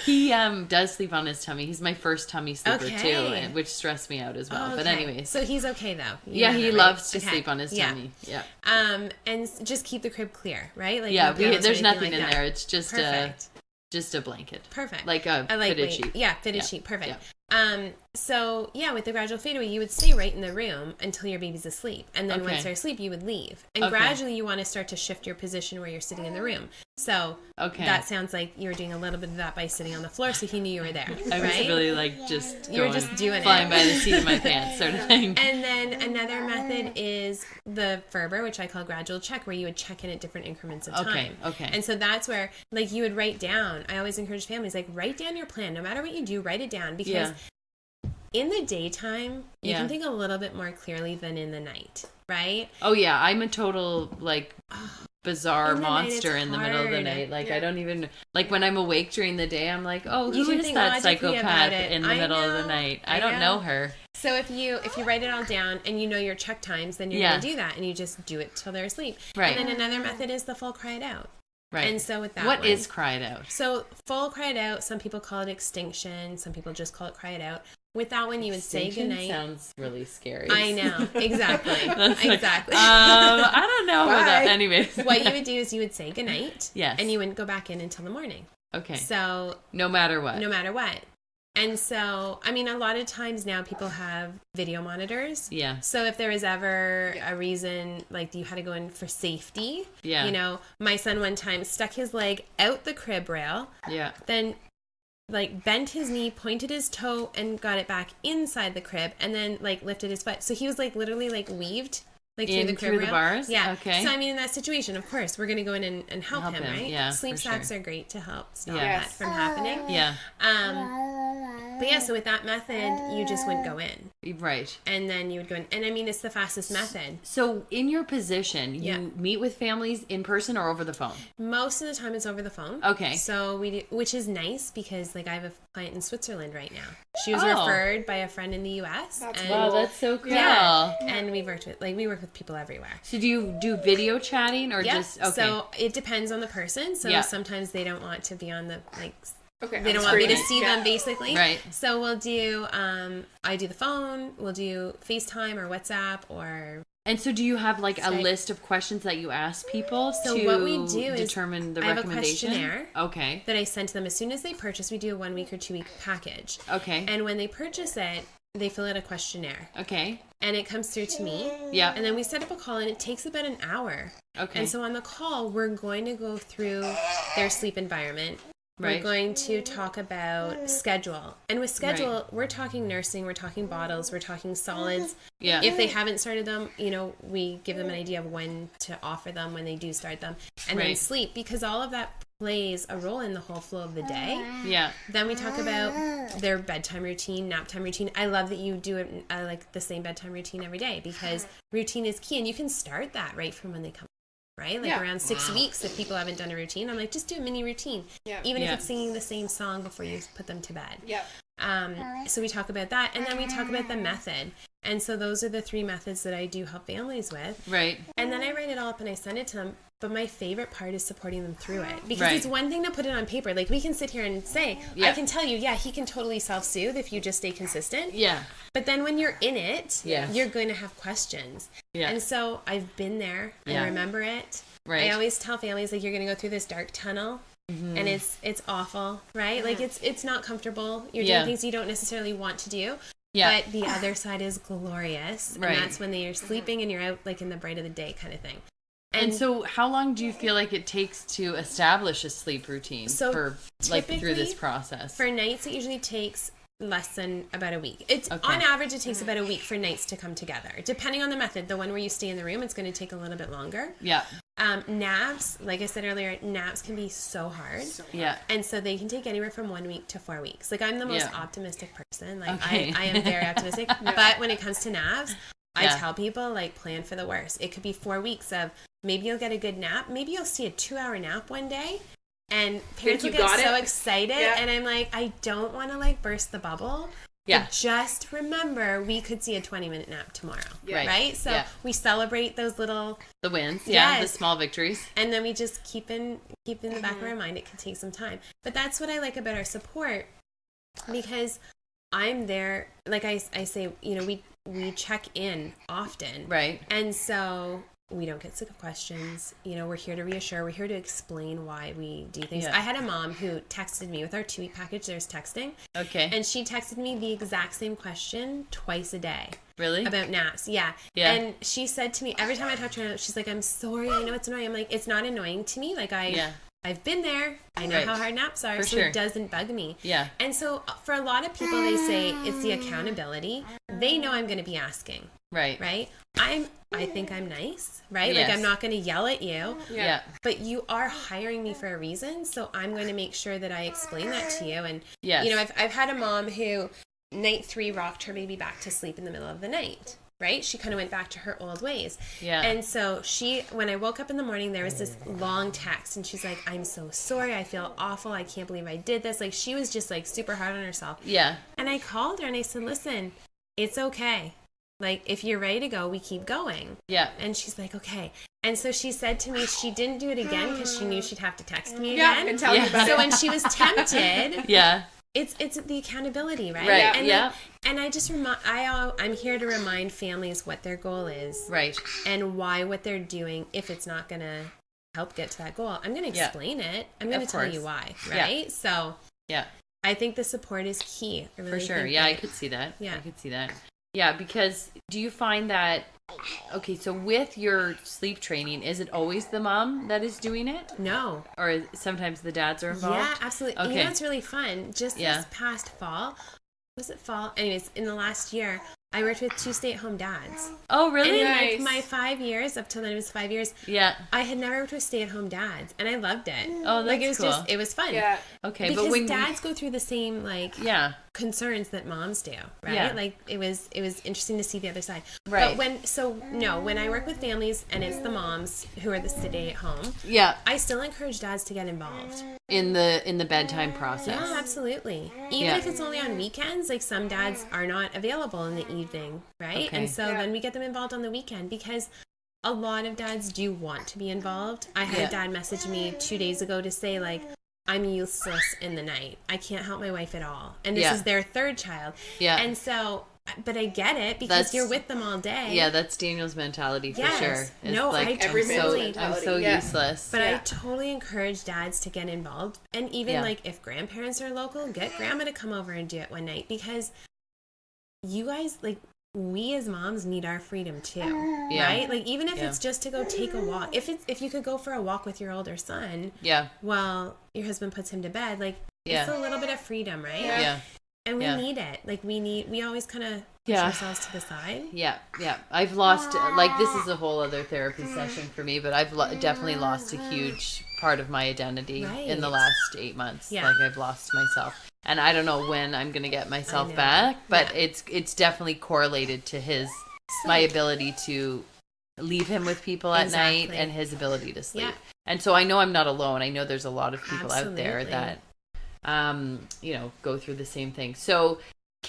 He does sleep on his tummy. He's my first tummy sleeper too, which stressed me out as well. But anyways. So he's okay though. He loves to sleep on his tummy. Yeah. And just keep the crib clear, right? Like there's nothing in there. It's just a blanket. Perfect. Like a fitted sheet. Yeah, fitted sheet. Perfect. Yeah. So with the gradual fadeaway, you would stay right in the room until your baby's asleep. And then once they're asleep, you would leave. And gradually you want to start to shift your position where you're sitting in the room. So that sounds like you were doing a little bit of that by sitting on the floor so he knew you were there. I was really you were just doing flying by the seat of my pants sort of thing. And then another method is the Ferber, which I call gradual check, where you would check in at different increments of time. Okay. And so that's where you would write down. I always encourage families, write down your plan. No matter what you do, write it down, because in the daytime, you can think a little bit more clearly than in the night, right? Oh, yeah. I'm a total, bizarre monster in the middle of the night. I don't even... when I'm awake during the day, I'm like, oh, who is that psychopath in the middle of the night? I don't know her. So if you write it all down and you know your check times, then you're going to do that. And you just do it till they're asleep. Right. And then another method is the full cry it out. Right. And so with that What is cry it out? So full cry it out, some people call it extinction. Some people just call it cry it out. With that one, you would say goodnight. Sounds really scary. I know. Exactly. Exactly. I don't know about that. Anyways. What you would do is you would say goodnight. Yes. And you wouldn't go back in until the morning. Okay. So. No matter what. No matter what. And so, a lot of times now people have video monitors. Yeah. So if there was ever a reason, you had to go in for safety. Yeah. My son one time stuck his leg out the crib rail. Yeah. Then bent his knee, pointed his toe, and got it back inside the crib, and then lifted his foot. So he was literally weaved through the crib rail. The bars. Yeah. Okay. So in that situation, of course, we're gonna go in and help him, right? Yeah. Sleep sacks are great to help stop that from happening. Yeah. But yeah, so with that method, you just wouldn't go in. Right. And then you would go in, and it's the fastest method. So in your position, you meet with families in person or over the phone? Most of the time it's over the phone. Okay. So we do, which is nice because I have a client in Switzerland right now. She was referred by a friend in the U.S. That's so cool. Yeah. And we work with people everywhere. So do you do video chatting or just So it depends on the person. So sometimes they don't want to be on the they don't want me to see them, basically. Right. So we'll do, I do the phone, we'll do FaceTime or WhatsApp or... And so do you have a list of questions that you ask people to what we do determine the I have recommendation? a questionnaire that I send to them as soon as they purchase. We do a 1 week or 2 week package. Okay. And when they purchase it, they fill out a questionnaire. Okay. And it comes through to me. Yeah. And then we set up a call, and it takes about an hour. Okay. And so on the call, we're going to go through their sleep environment. We're going to talk about schedule. And with schedule, we're talking nursing, we're talking bottles, we're talking solids. Yeah. If they haven't started them, we give them an idea of when to offer them when they do start them. And then sleep, because all of that plays a role in the whole flow of the day. Yeah. Then we talk about their bedtime routine, nap time routine. I love that you do it the same bedtime routine every day, because routine is key. And you can start that right from when they come. Right? Around 6 weeks, if people haven't done a routine, I'm just do a mini routine. Yeah. Even if it's singing the same song before you put them to bed. Yeah. So we talk about that, and then we talk about the method. And so those are the 3 methods that I do help families with. Right. And then I write it all up and I send it to them. But my favorite part is supporting them through it. Because it's one thing to put it on paper. We can sit here and say, I can tell you, he can totally self-soothe if you just stay consistent. Yeah. But then when you're in it, you're going to have questions. Yeah. And so I've been there. I remember it. Right. I always tell families, you're going to go through this dark tunnel. Mm-hmm. And it's awful, right? It's not comfortable. You're doing things you don't necessarily want to do. Yeah. But the other side is glorious. And that's when you're sleeping and you're out in the bright of the day kind of thing. And so how long do you feel like it takes to establish a sleep routine for through this process? For nights, it usually takes less than about a week. On average, it takes about a week for nights to come together. Depending on the method, the one where you stay in the room, it's going to take a little bit longer. Yeah. Naps, like I said earlier, naps can be so hard. Yeah. And so they can take anywhere from 1 week to 4 weeks. I'm the most optimistic person. I am very optimistic. But when it comes to naps, I tell people, plan for the worst. It could be 4 weeks of maybe you'll get a good nap. Maybe you'll see a 2-hour nap one day. And parents will get so excited. Yeah. And I'm I don't want to burst the bubble. Yeah. But just remember, we could see a 20-minute nap tomorrow. Yeah. Right? So we celebrate those little... The wins. Yeah. The small victories. And then we just keep in the back of our mind, it can take some time. But that's what I like about our support, because I'm there, like I say, you know, we check in often. Right. And so we don't get sick of questions. You know, we're here to reassure. We're here to explain why we do things. I had a mom who texted me with our 2-week package. There's texting. Okay. And she texted me the exact same question twice a day. Really? About naps. Yeah. And she said to me, every time I talk to her, she's like, I'm sorry. I know it's annoying. I'm like, it's not annoying to me. Like I've been there. I know how hard naps are, so it doesn't bug me. Yeah. And so for a lot of people, they say it's the accountability. They know I'm going to be asking. Right. Right? I think I'm nice, right? Yes. Like, I'm not going to yell at you. Yeah. But you are hiring me for a reason, so I'm going to make sure that I explain that to you. And, you know, I've had a mom who, night 3, rocked her baby back to sleep in the middle of the night. Right? She kind of went back to her old ways. Yeah. And so when I woke up in the morning, there was this long text, and she's like, I'm so sorry. I feel awful. I can't believe I did this. Like, she was just like super hard on herself. Yeah. And I called her and I said, listen, it's okay. Like, if you're ready to go, we keep going. Yeah. And she's like, okay. And so she said to me she didn't do it again because she knew she'd have to text me again. And tell me about it. So when she was tempted, it's the accountability, right? Right. And and I just I'm here to remind families what their goal is, right? And why what they're doing, if it's not going to help get to that goal, I'm going to explain it. I'm going to tell you why, right? So I think the support is key. I really For sure. Yeah, I could see that. Yeah, I could see that. Yeah, because do you find that, okay, so with your sleep training, is it always the mom that is doing it? No. Or sometimes the dads are involved? Yeah, absolutely. Okay. You know what's really fun? Just this past fall, was it fall? Anyways, in the last year, I worked with 2 stay-at-home dads. Oh, really? And in like my 5 years, up till then it was 5 years, I had never worked with stay-at-home dads, and I loved it. Oh, that's it was cool. It was fun. Yeah. Okay, because but when dads go through the same concerns that moms do, right? Yeah. Like it was interesting to see the other side. Right. But when I work with families and it's the moms who are the stay-at-home, I still encourage dads to get involved in the bedtime process. Yeah, absolutely. Even if it's only on weekends, like some dads are not available in the evening, right? Okay. And so then we get them involved on the weekend because a lot of dads do want to be involved. I had a dad message me 2 days ago to say, like, I'm useless in the night. I can't help my wife at all. And this is their 3rd child. Yeah. And so, but I get it because you're with them all day. Yeah, that's Daniel's mentality for sure. It's like, I'm so useless. But I totally encourage dads to get involved. And even like if grandparents are local, get grandma to come over and do it one night because you guys, like, we as moms need our freedom too, right? Like even if it's just to go take a walk, if you could go for a walk with your older son, while your husband puts him to bed, like it's a little bit of freedom, right? Yeah. And we need it. Like we always kind of push ourselves to the side. Yeah, yeah. I've lost, like this is a whole other therapy session for me, but I've definitely lost a huge part of my identity in the last 8 months. Yeah. Like I've lost myself. And I don't know when I'm going to get myself back, but it's definitely correlated to my ability to leave him with people at night and his ability to sleep. Yeah. And so I know I'm not alone. I know there's a lot of people out there that, go through the same thing. So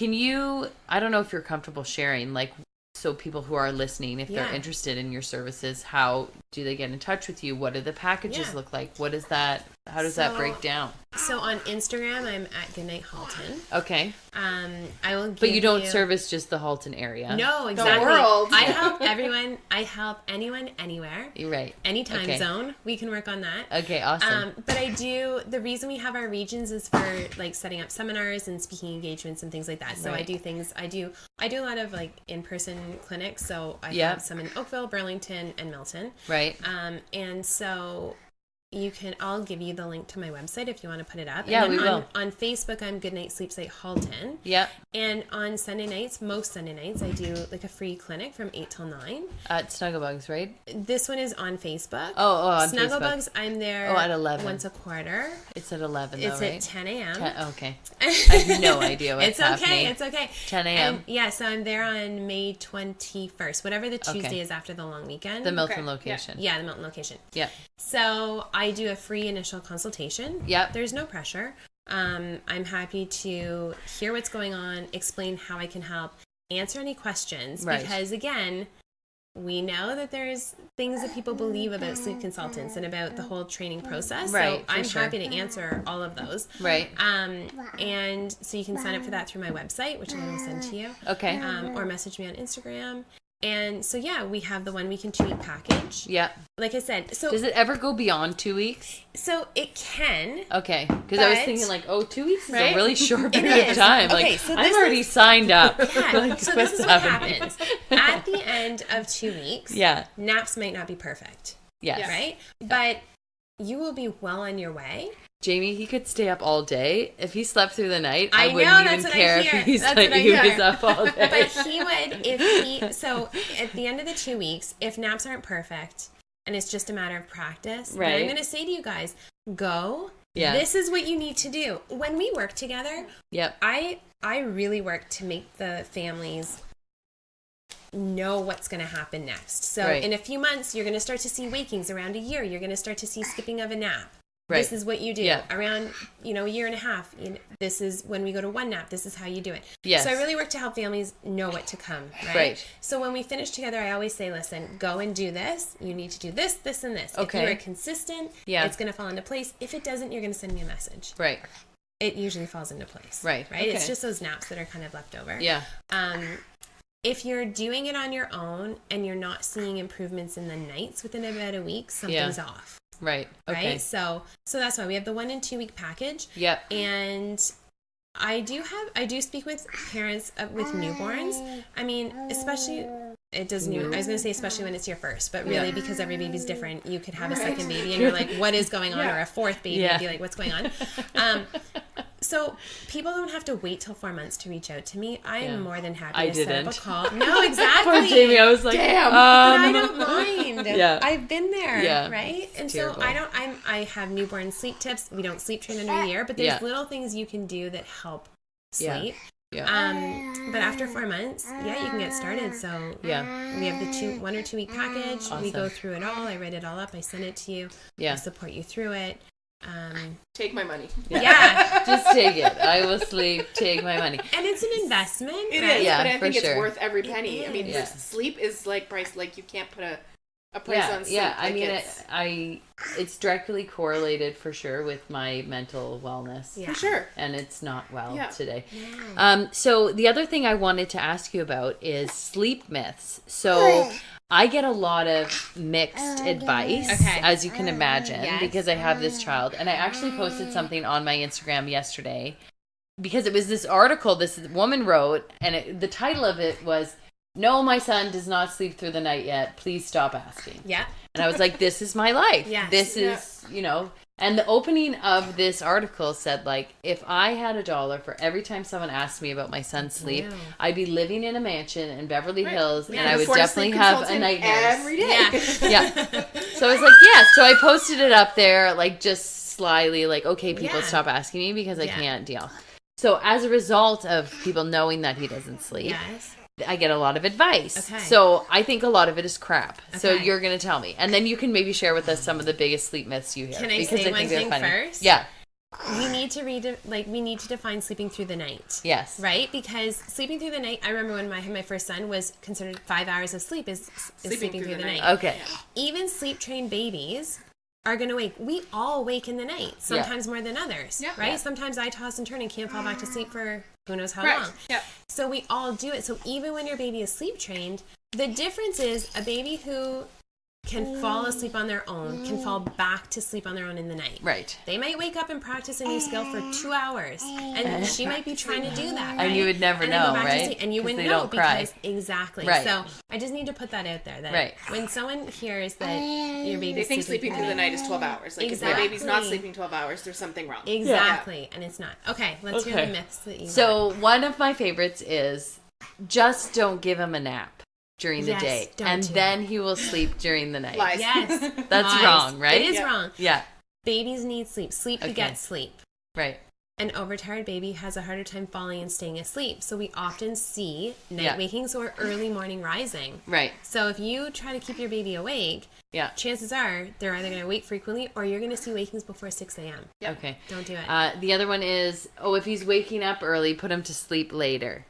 I don't know if you're comfortable sharing, like, so people who are listening, if they're interested in your services, how do they get in touch with you? What do the packages look like? What is that? How does that break down? So on Instagram, I'm at Goodnight Halton. Okay. I will give But you don't service just the Halton area. No, exactly. The world. I help everyone. I help anyone, anywhere. You're right. Any time zone. We can work on that. Okay, awesome. But the reason we have our regions is for like setting up seminars and speaking engagements and things like that. So I do a lot of like in-person clinics. So I have some in Oakville, Burlington, and Milton. Right. And so I'll give you the link to my website if you want to put it up. Yeah, we will. On Facebook, I'm Goodnight Sleep Site Halton. Yep. And on most Sunday nights, I do like a free clinic from 8 till 9. At Snugglebugs, right? This one is on Facebook. Oh, on Snugglebugs, Facebook. I'm there at 11. Once a quarter. It's at 11 though, right? It's at 10 a.m. Okay. I have no idea what's happening. It's okay. 10 a.m. So I'm there on May 21st, whatever the Tuesday is after the long weekend. The Milton location. Yeah, the Milton location. Yeah. So I do a free initial consultation. Yep. There's no pressure. I'm happy to hear what's going on, explain how I can help, answer any questions. Right. Because again, we know that there's things that people believe about sleep consultants and about the whole training process. Right, so I'm happy to answer all of those. Right. And so you can sign up for that through my website, which I will send to you. Okay. Or message me on Instagram. And so, yeah, we have the 1 week and 2 week package. Yeah. Like I said, so... Does it ever go beyond 2 weeks? So it can. Okay. Because I was thinking 2 weeks is a really short period of time. Okay, so I'm already signed up. Yeah. So this is what happens. At the end of 2 weeks, naps might not be perfect. Yes. Right? But you will be well on your way. Jamie, he could stay up all day. If he slept through the night, I wouldn't even care if he was up all day. But he would so at the end of the 2 weeks, if naps aren't perfect and it's just a matter of practice, then I'm going to say to you guys, go. Yeah. This is what you need to do. When we work together, I really work to make the families know what's going to happen next. So in a few months, you're going to start to see wakings. Around a year, you're going to start to see skipping of a nap. Right. This is what you do. Yeah. Around, a year and a half, this is when we go to one nap, this is how you do it. Yes. So I really work to help families know what to come, right? So when we finish together, I always say, listen, go and do this. You need to do this, this, and this. Okay. If you are consistent, it's going to fall into place. If it doesn't, you're going to send me a message. Right. It usually falls into place. Right. Right? Okay. It's just those naps that are kind of left over. Yeah. If you're doing it on your own and you're not seeing improvements in the nights within about a week, something's off. Right. Okay. Right. So that's why we have the 1 and 2 week package. Yep. And I do speak with parents with newborns. I mean, especially I was going to say especially when it's your first, but really because every baby's different, you could have a second baby and you're like, what is going on? Or a fourth baby and be like, what's going on? So people don't have to wait till 4 months to reach out to me. I'm more than happy to set up a call. No, exactly. Poor Jamie, I was like, damn. But I don't mind. Yeah. I've been there, right? And terrible. So I have newborn sleep tips. We don't sleep train under the year, but there's little things you can do that help sleep. Yeah. But after 4 months, you can get started. So we have the 1 or 2 week package. Awesome. We go through it all. I write it all up. I send it to you. I support you through it. Take my money. Yeah. Just take it. I will sleep. Take my money. And it's an investment. It is, but I think it's worth every penny. I mean, sleep is like price. Like you can't put a price on sleep. Yeah, I mean, it's directly correlated for sure with my mental wellness. Yeah. For sure. And it's not today. Yeah. So the other thing I wanted to ask you about is sleep myths. So I get a lot of mixed advice, as you can imagine, because I have this child. And I actually posted something on my Instagram yesterday because it was this article this woman wrote, and the title of it was, "No, my son does not sleep through the night yet. Please stop asking." Yeah. And I was like, this is my life. Yes. This is, And the opening of this article said, if I had $1 for every time someone asked me about my son's sleep, I'd be living in a mansion in Beverly Hills, and I would definitely have a night nurse. Every day. Yeah. So I was like, So I posted it up there, just slyly, okay, people stop asking me because I can't deal. So as a result of people knowing that he doesn't sleep, I get a lot of advice. Okay. So I think a lot of it is crap. Okay. So you're going to tell me. And then you can maybe share with us some of the biggest sleep myths you hear. Can I say one thing first? Yeah. We need to define sleeping through the night. Yes. Right? Because sleeping through the night, I remember when I had my first son, was considered 5 hours of sleep is sleeping through the night. Okay. Even sleep-trained babies are going to wake. We all wake in the night, sometimes more than others, right? Yeah. Sometimes I toss and turn and can't fall back to sleep for who knows how long. Yeah. So we all do it. So even when your baby is sleep trained, the difference is a baby who can fall asleep on their own, can fall back to sleep on their own in the night. Right. They might wake up and practice a new skill for 2 hours, and she might be trying to do that. Right? And you would never know, right? And you wouldn't know because exactly. Right. So I just need to put that out there that when someone hears that your baby, they think sleeping through the night is 12 hours. Like if my baby's not sleeping 12 hours, there's something wrong. Exactly, and it's not. Okay, let's hear the myths that you. So one of my favorites is just don't give him a nap during the day, and then he will sleep during the night. Lies. Yes. That's wrong, right? It is wrong. Yeah. Babies need sleep. Sleep begets sleep. Right. an overtired baby has a harder time falling and staying asleep. So we often see night wakings or early morning rising. Right. So if you try to keep your baby awake, chances are they're either going to wake frequently or you're going to see wakings before 6 a.m. Yep. Okay. Don't do it. The other one is, if he's waking up early, put him to sleep later.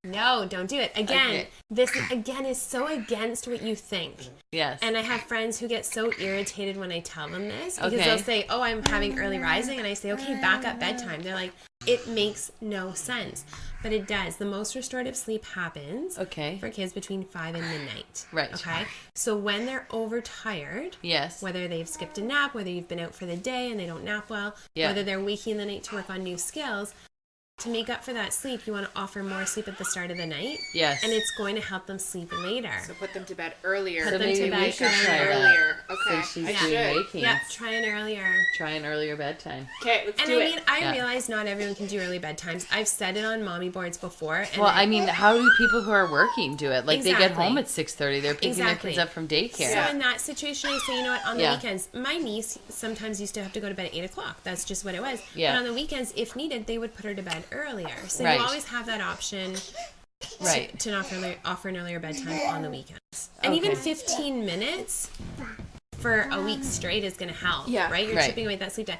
No, don't do it. Again, this again is so against what you think. Yes. And I have friends who get so irritated when I tell them this because they'll say, "Oh, I'm having early rising," and I say, "Okay, back up bedtime." They're like, "It makes no sense." But it does. The most restorative sleep happens for kids between 5 and midnight. Right. Okay? So when they're overtired, whether they've skipped a nap, whether you've been out for the day and they don't nap well, whether they're waking in the night to work on new skills, to make up for that sleep, you want to offer more sleep at the start of the night. Yes. And it's going to help them sleep later. So put them to bed earlier. Put them to bed earlier. Okay. So she's doing waking. Yeah, try an earlier bedtime. Okay, let's do it. I realize not everyone can do early bedtimes. I've said it on mommy boards before. And how do people who are working do it? Like they get home at 6:30. They're picking their kids up from daycare. So in that situation, I say, you know what, on the weekends, my niece sometimes used to have to go to bed at 8 o'clock. That's just what it was. Yeah. But on the weekends, if needed, they would put her to bed earlier. So you always have that option to offer an earlier bedtime on the weekends. And even 15 minutes for a week straight is going to help, right? You're chipping away that sleep time.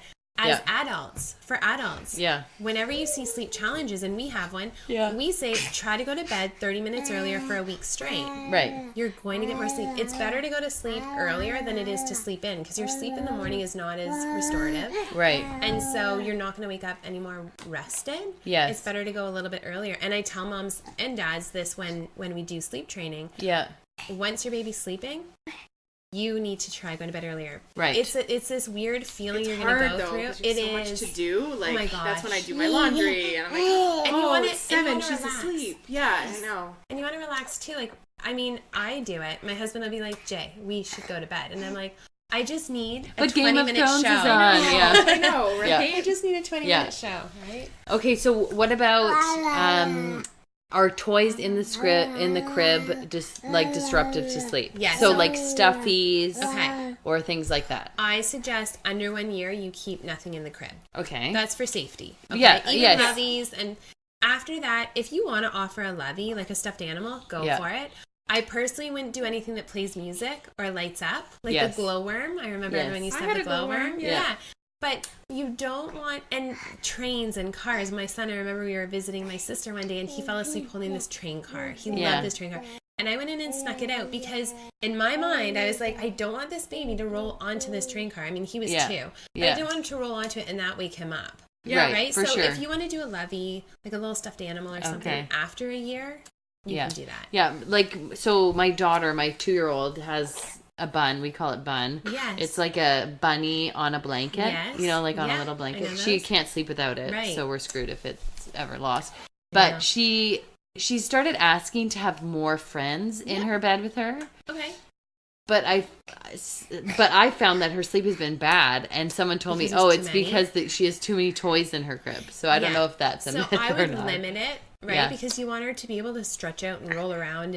For adults, whenever you see sleep challenges, and we have one, we say try to go to bed 30 minutes earlier for a week straight. Right. You're going to get more sleep. It's better to go to sleep earlier than it is to sleep in, because your sleep in the morning is not as restorative. Right. And so you're not going to wake up any more rested. Yes. It's better to go a little bit earlier. And I tell moms and dads this when we do sleep training. Yeah. Once your baby's sleeping, you need to try going to bed earlier. Right. It's this weird feeling you're going to go through. It is so much to do. Like, oh my gosh. That's when I do my laundry, and I'm like, it's 7, she's asleep. Yeah, I know. And you want to relax too. Like, I mean, I do it. My husband will be like, Jay, we should go to bed, and I'm like, I just need a 20-minute show. I know, right? I just need a 20-minute show, right? Okay, so what about are toys in the crib just like disruptive to sleep? Yes. So like stuffies or things like that. I suggest under 1 year you keep nothing in the crib. Okay. That's for safety. Okay? Yeah. Even loveys. And after that, if you want to offer a lovey, like a stuffed animal, go for it. I personally wouldn't do anything that plays music or lights up, like the glowworm. I remember everyone used to have the glowworm. Yeah. But you don't want, and trains and cars. My son, I remember we were visiting my sister one day and he fell asleep holding this train car. He loved this train car. And I went in and snuck it out because in my mind, I was like, I don't want this baby to roll onto this train car. I mean, he was 2. But I didn't want him to roll onto it and that wake him up. Yeah, right? For so sure. if you want to do a lovey, like a little stuffed animal or something after a year, you can do that. Yeah, like, so my daughter, my 2-year-old has a bun. We call it bun. Yes. It's like a bunny on a blanket. Yes. You know, like on a little blanket. She can't sleep without it. Right. So we're screwed if it's ever lost. But she started asking to have more friends in her bed with her. Okay. But I found that her sleep has been bad, and someone told me, it's because she has too many toys in her crib. So I don't know if that's a myth or not. So I would limit it, right? Yeah. Because you want her to be able to stretch out and roll around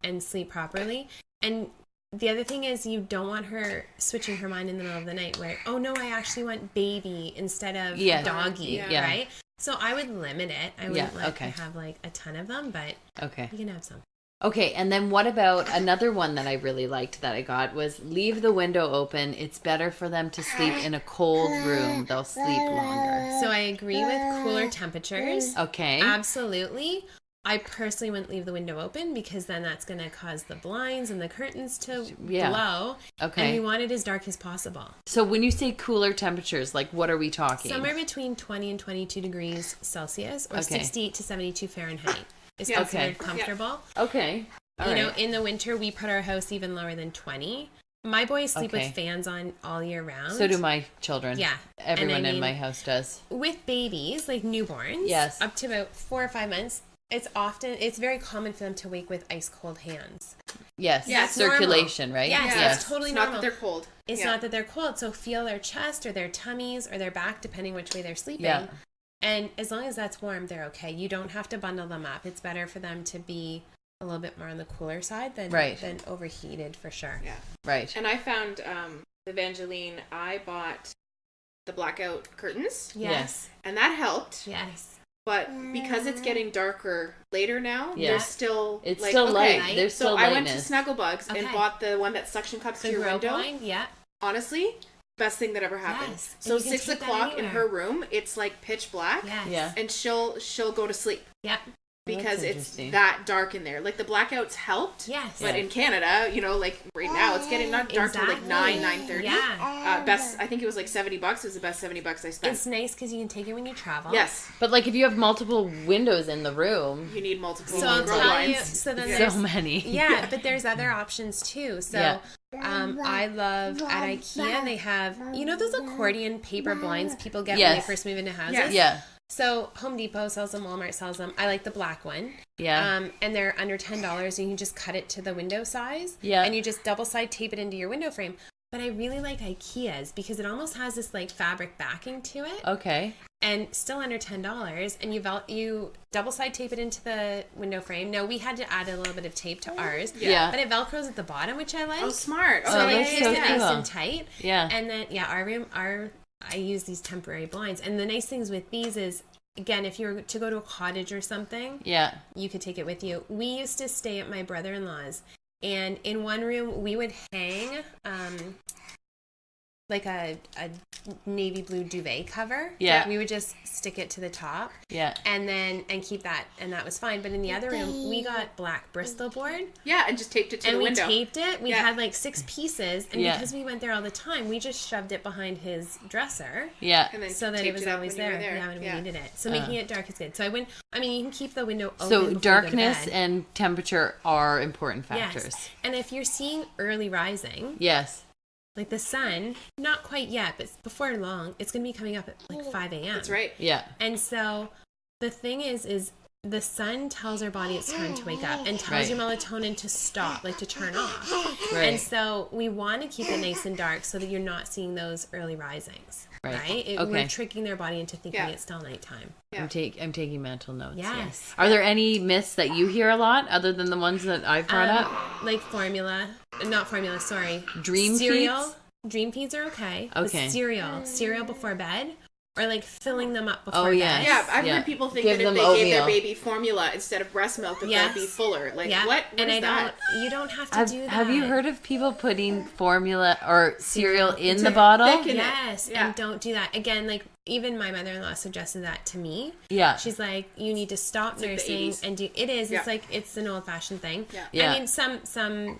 and sleep properly. And the other thing is you don't want her switching her mind in the middle of the night where, oh no, I actually want baby instead of doggy, right? So I would limit it. I wouldn't let her have like a ton of them, but you can have some. Okay, and then what about another one that I really liked that I got was leave the window open. It's better for them to sleep in a cold room. They'll sleep longer. So I agree with cooler temperatures. Okay. Absolutely. I personally wouldn't leave the window open because then that's going to cause the blinds and the curtains to blow. Okay. And we want it as dark as possible. So when you say cooler temperatures, like what are we talking? Somewhere between 20 and 22 degrees Celsius or 68 to 72 Fahrenheit. Is considered comfortable. Okay. You know, in the winter, we put our house even lower than 20. My boys sleep with fans on all year round. So do my children. Yeah. Everyone in my house does. With babies, like newborns, up to about 4 or 5 months, it's very common for them to wake with ice cold hands. Yes. Yeah, circulation, normal. Right? Yes, it's totally normal. Not that they're cold. It's not that they're cold. So feel their chest or their tummies or their back, depending which way they're sleeping. Yeah. And as long as that's warm, they're okay. You don't have to bundle them up. It's better for them to be a little bit more on the cooler side than overheated, for sure. Yeah. Right. And I found Evangeline, I bought the blackout curtains. Yes. And that helped. Yes. But because it's getting darker later now, there's still it's still light. There's still lightness. I went to Snugglebugs and bought the one that suction cups to your window. Blind, Honestly, best thing that ever happened. Yes. So 6 o'clock in her room, it's like pitch black. Yes. Yeah. And she'll go to sleep. Yeah. Because it's that dark in there. Like the blackouts helped. Yes. But in Canada, like right now, it's getting not dark till like 9:30. Yeah. I think it was like $70. It was the best $70 I spent. It's nice because you can take it when you travel. Yes. But like if you have multiple windows in the room, you need multiple. So I'll tell you. So then so many. Yeah, but there's other options too. So I love at IKEA they have those accordion paper blinds people get when they first move into houses. Yes. Yeah. So Home Depot sells them, Walmart sells them. I like the black one. Yeah. And they're under $10 and you can just cut it to the window size. Yeah. And you just double side tape it into your window frame. But I really like IKEA's because it almost has this like fabric backing to it. Okay. And still under $10. And you double side tape it into the window frame. Now we had to add a little bit of tape to ours. Yeah. But it Velcros at the bottom, which I like. Oh, smart. So it that's keeps so it nice cool. and tight. Yeah. And then our room I use these temporary blinds. And the nice things with these is, again, if you were to go to a cottage or something, you could take it with you. We used to stay at my brother-in-law's, and in one room we would hang like a navy blue duvet cover. Yeah. We would just stick it to the top. Yeah. And keep that, and that was fine. But in the other room, we got black Bristol board. Yeah, and just taped it to the window. And we taped it. We had like 6 pieces, and because we went there all the time, we just shoved it behind his dresser. Yeah. And then so that it was always there. Yeah, when we needed it. So making it dark is good. So you can keep the window open. So darkness and temperature are important factors. Yes. And if you're seeing early rising. Yes. Like the sun, not quite yet, but before long, it's going to be coming up at like 5 a.m. That's right. Yeah. And so the thing is the sun tells our body it's time to wake up and tells your melatonin to stop, like to turn off. Right. And so we want to keep it nice and dark so that you're not seeing those early risings. Right? We're tricking their body into thinking it's still nighttime. Yeah. I'm taking mental notes. Yes. Are there any myths that you hear a lot other than the ones that I've brought up? Like Dream cereal. feeds? Dream feeds are okay. Okay. But cereal before bed, or like filling them up before bed. Yeah, I've heard people think that if they gave their baby formula instead of breast milk, that they'll be fuller. Like, what is that? You don't have to do that. Have you heard of people putting formula or cereal in the bottle? Yes, and don't do that. Again, like, even my mother-in-law suggested that to me. Yeah. She's like, you need to stop nursing and do... It is. It's like, it's an old-fashioned thing. Yeah. I mean, some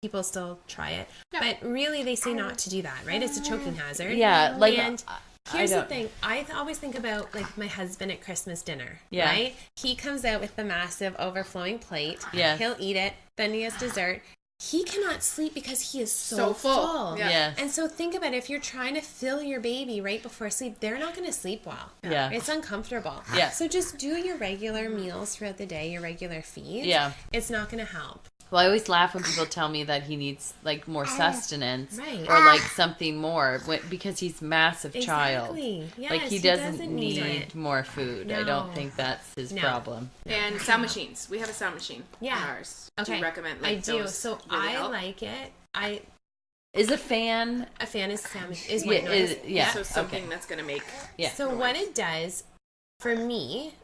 people still try it. But really, they say not to do that, right? It's a choking hazard. Yeah. Like, and here's the thing. I always think about, like, my husband at Christmas dinner, right? He comes out with the massive overflowing plate. Yeah. He'll eat it. Then he has dessert. He cannot sleep because he is so full. Yeah. Yes. And so think about it. If you're trying to fill your baby right before sleep, they're not going to sleep well. Yeah. It's uncomfortable. Yeah. So just do your regular meals throughout the day, your regular feeds. Yeah. It's not going to help. Well, I always laugh when people tell me that he needs like more sustenance Right. or like something more because he's massive child. Exactly. Yes, Like he doesn't need more food. No. I don't think that's his problem. And sound machines. We have a sound machine. Yeah. In ours. Okay. Do you recommend? I do. So really I help? like it. Is a fan A fan is white noise. So something that's going to make So noise. what it does for me,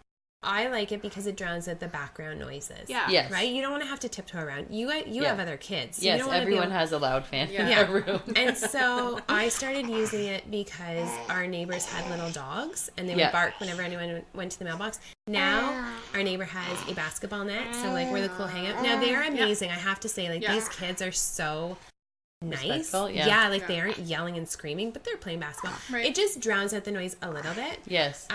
I like it because it drowns out the background noises. Yeah. Yes. Right? You don't want to have to tiptoe around. You have other kids. So you Yes, don't want to everyone has a loud fan in Yeah. their room. And so I started using it because our neighbors had little dogs and they would bark whenever anyone went to the mailbox. Now our neighbor has a basketball net, so like we're the cool hangout. Now they're amazing. I have to say, like these kids are so nice. Respectful, They aren't yelling and screaming, but they're playing basketball. Right. It just drowns out the noise a little bit. Yes.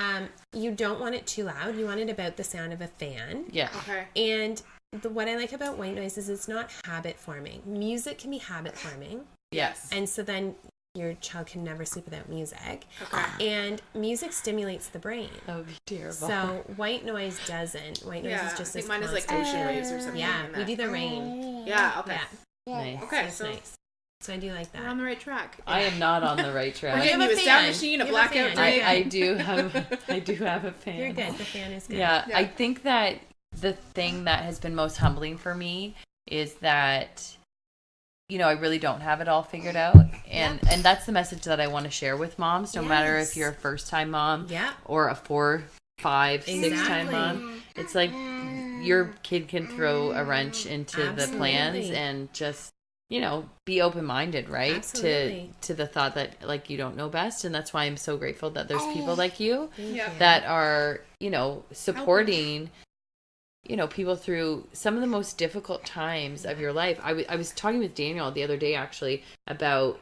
You don't want it too loud. You want it about the sound of a fan. Yeah. Okay. And what I like about white noise is it's not habit forming. Music can be habit forming. Yes. And so then your child can never sleep without music. Okay. And music stimulates the brain. That would be terrible. So white noise doesn't. White noise is just I think as mine is like constant. ocean waves or something. Yeah, in we that. do the rain. Yeah. Okay. Yeah. Nice. Okay. It's So nice. So I do like we're that. on the right track. I am not on the right We're track. getting you a fan. sound machine, a You have a blackout fan. drain. I do have a fan. You're good. The fan is good. Yeah, Yeah. I think that the thing that has been most humbling for me is that I really don't have it all figured out. And that's the message that I want to share with moms, no matter if you're a first-time mom or a 4, 5, 6-time mom. It's like your kid can throw a wrench into the plans, and just, be open-minded, right? Absolutely. To the thought that, like, you don't know best. And that's why I'm so grateful that there's people like you that are, supporting people through some of the most difficult times of your life. I was talking with Daniel the other day, actually, about,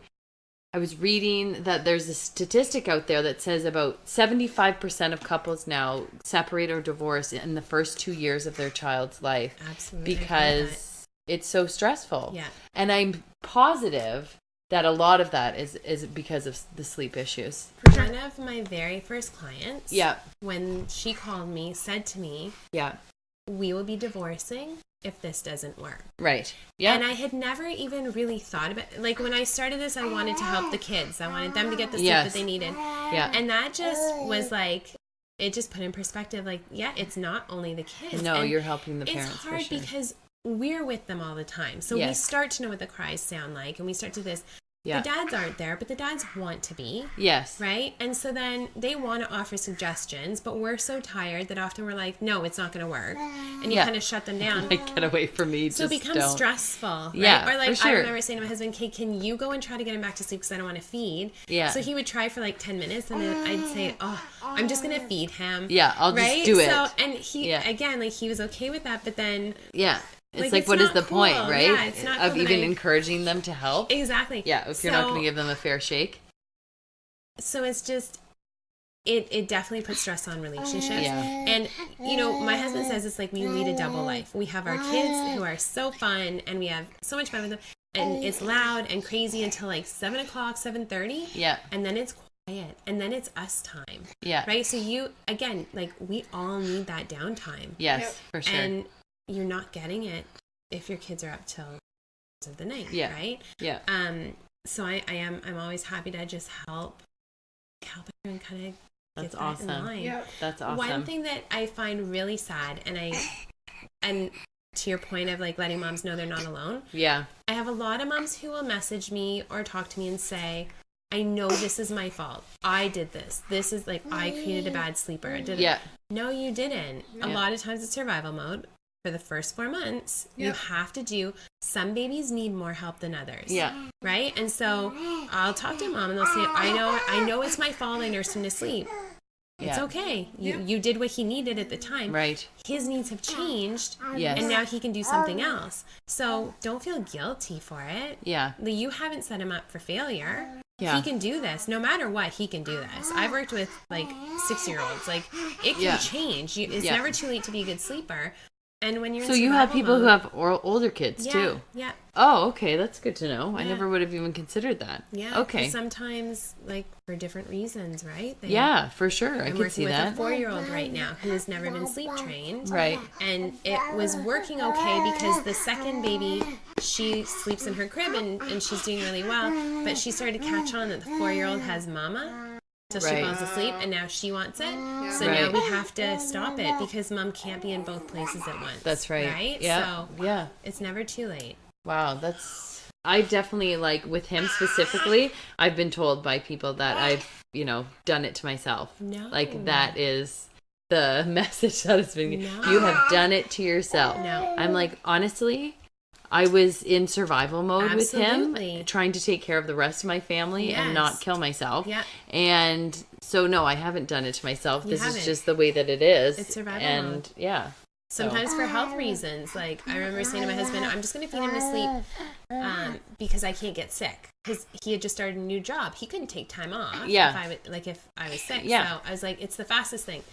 I was reading that there's a statistic out there that says about 75% of couples now separate or divorce in the first 2 years of their child's life. Absolutely. Because it's so stressful. Yeah. And I'm positive that a lot of that is because of the sleep issues. One of my very first clients, when she called me, said to me, we will be divorcing if this doesn't work. Right. Yeah. And I had never even really thought about it. Like, when I started this, I wanted to help the kids. I wanted them to get the sleep that they needed. Yeah. And that just was like, it just put in perspective, like, it's not only the kids. No, and you're helping the parents. It's hard for sure. because we're with them all the time. So we start to know what the cries sound like, and we start to this. The dads aren't there, but the dads want to be. Yes. Right? And so then they want to offer suggestions, but we're so tired that often we're like, no, it's not going to work. And you kind of shut them down. Like, get away from me. So it becomes stressful. Right? Yeah, or like, for sure. I remember saying to my husband, Kate, can you go and try to get him back to sleep because I don't want to feed? Yeah. So he would try for like 10 minutes, and then I'd say, I'm just going to feed him. Yeah, I'll just do it. So, and he, again, like, he was okay with that, but then... Yeah. It's like what is the point, right? Yeah, it's not of cool even encouraging them to help. Exactly. Yeah, if you're not going to give them a fair shake. So it's just, it definitely puts stress on relationships. Yeah. And, my husband says it's like we lead a double life. We have our kids who are so fun, and we have so much fun with them. And it's loud and crazy until like 7 o'clock, 7:30. Yeah. And then it's quiet. And then it's us time. Yeah. Right? So we all need that downtime. Yes, for sure. And you're not getting it if your kids are up till the night, right? Yeah. So I'm always happy to just help everyone kind of get that in line. Yep. That's awesome. One thing that I find really sad, and to your point of like letting moms know they're not alone. Yeah. I have a lot of moms who will message me or talk to me and say, I know this is my fault. I did this. This is like, I created a bad sleeper. No, you didn't. A lot of times it's survival mode. For the first 4 months, you have to do. Some babies need more help than others. Yeah. Right? And so I'll talk to mom and they'll say, I know it's my fault. I nursed him to sleep. It's okay. You did what he needed at the time. Right. His needs have changed. Yes. And now he can do something else. So don't feel guilty for it. Yeah. You haven't set him up for failure. Yeah. He can do this. No matter what, he can do this. I've worked with like 6-year-olds. Like, it can change. It's never too late to be a good sleeper. And when you're you have people who have older kids too. Yeah. Oh, okay, that's good to know. I never would have even considered that. Yeah. Okay. Sometimes, like, for different reasons, right? For sure. I can see that. I'm working with a 4-year-old right now who has never been sleep trained. Right. And it was working okay because the second baby, she sleeps in her crib and she's doing really well. But she started to catch on that the 4-year-old has mama. So she falls asleep, and now she wants it. So now we have to stop it because mom can't be in both places at once. That's right. Right? Yeah. So it's never too late. Wow, I definitely, like, with him specifically, I've been told by people that I've, done it to myself. No. Like, that is the message that has been, you have done it to yourself. No. I'm like, honestly, I was in survival mode with him, trying to take care of the rest of my family and not kill myself. Yeah. And so, no, I haven't done it to myself. This is just the way that it is. It's survival mode. Yeah. Sometimes for health reasons. Like, I remember saying to my husband, I'm just going to feed him to sleep because I can't get sick. Because he had just started a new job. He couldn't take time off if I was sick. Yeah. So I was like, it's the fastest thing.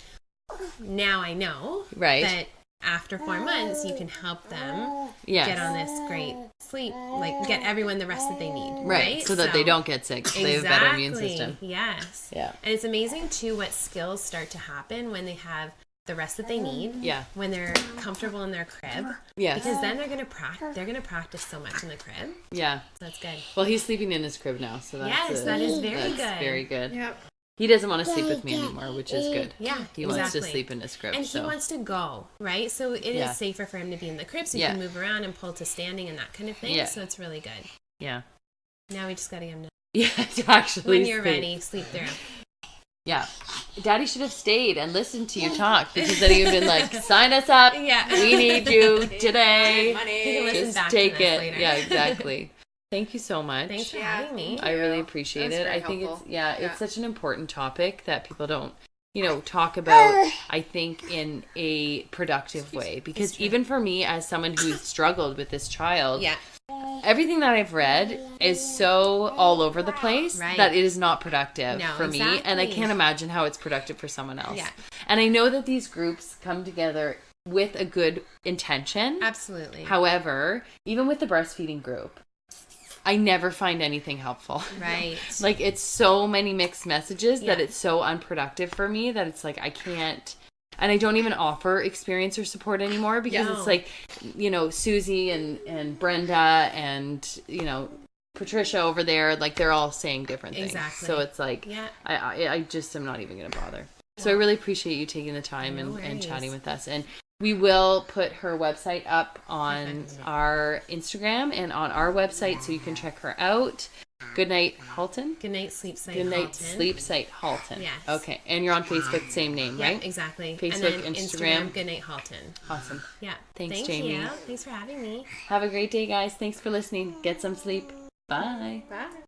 Now I know that after 4 months, you can help them get on this great sleep, like get everyone the rest that they need. Right. So that they don't get sick. So they have a better immune system. Yes. Yeah. And it's amazing, too, what skills start to happen when they have the rest that they need. Yeah. When they're comfortable in their crib. Yeah. Because then they're gonna practice so much in the crib. Yeah. So that's good. Well, he's sleeping in his crib now, so that's that is very good. That's very good. Yep. He doesn't want to sleep with me anymore, which is good. Yeah, he wants to sleep in his crib. And he wants to go, right? So it is safer for him to be in the crib so he can move around and pull to standing and that kind of thing. Yeah. So it's really good. Yeah. Now we just got to get him. Yeah, to actually when you're ready, sleep through. Yeah. Daddy should have stayed and listened to you talk, because then he would have been like, sign us up. Yeah. We need you today. He can listen Just back take to this it. later. Yeah, exactly. Thank you so much. Thanks for having me. I really appreciate it. I think helpful. it's such an important topic that people don't, talk about, I think, in a productive way. Because even for me, as someone who's struggled with this child, everything that I've read is so all over the place that it is not productive for me. And I can't imagine how it's productive for someone else. Yeah. And I know that these groups come together with a good intention. Absolutely. However, even with the breastfeeding group, I never find anything helpful. Right. Like, it's so many mixed messages that it's so unproductive for me that it's like I can't, and I don't even offer experience or support anymore, because it's like, Susie and Brenda and, Patricia over there, like, they're all saying different things. Exactly. So it's like, I just am not even going to bother. So I really appreciate you taking the time and chatting with us. And we will put her website up on our Instagram and on our website, so you can check her out. Goodnight Halton? Goodnight Sleep Site Goodnight Halton. Sleep Site Halton. Yes. Okay. And you're on Facebook, same name, right? Yeah, exactly. Facebook, and then Instagram. Goodnight Halton. Awesome. Yeah. Thanks, Thank Jamie. you. Thanks for having me. Have a great day, guys. Thanks for listening. Get some sleep. Bye. Bye.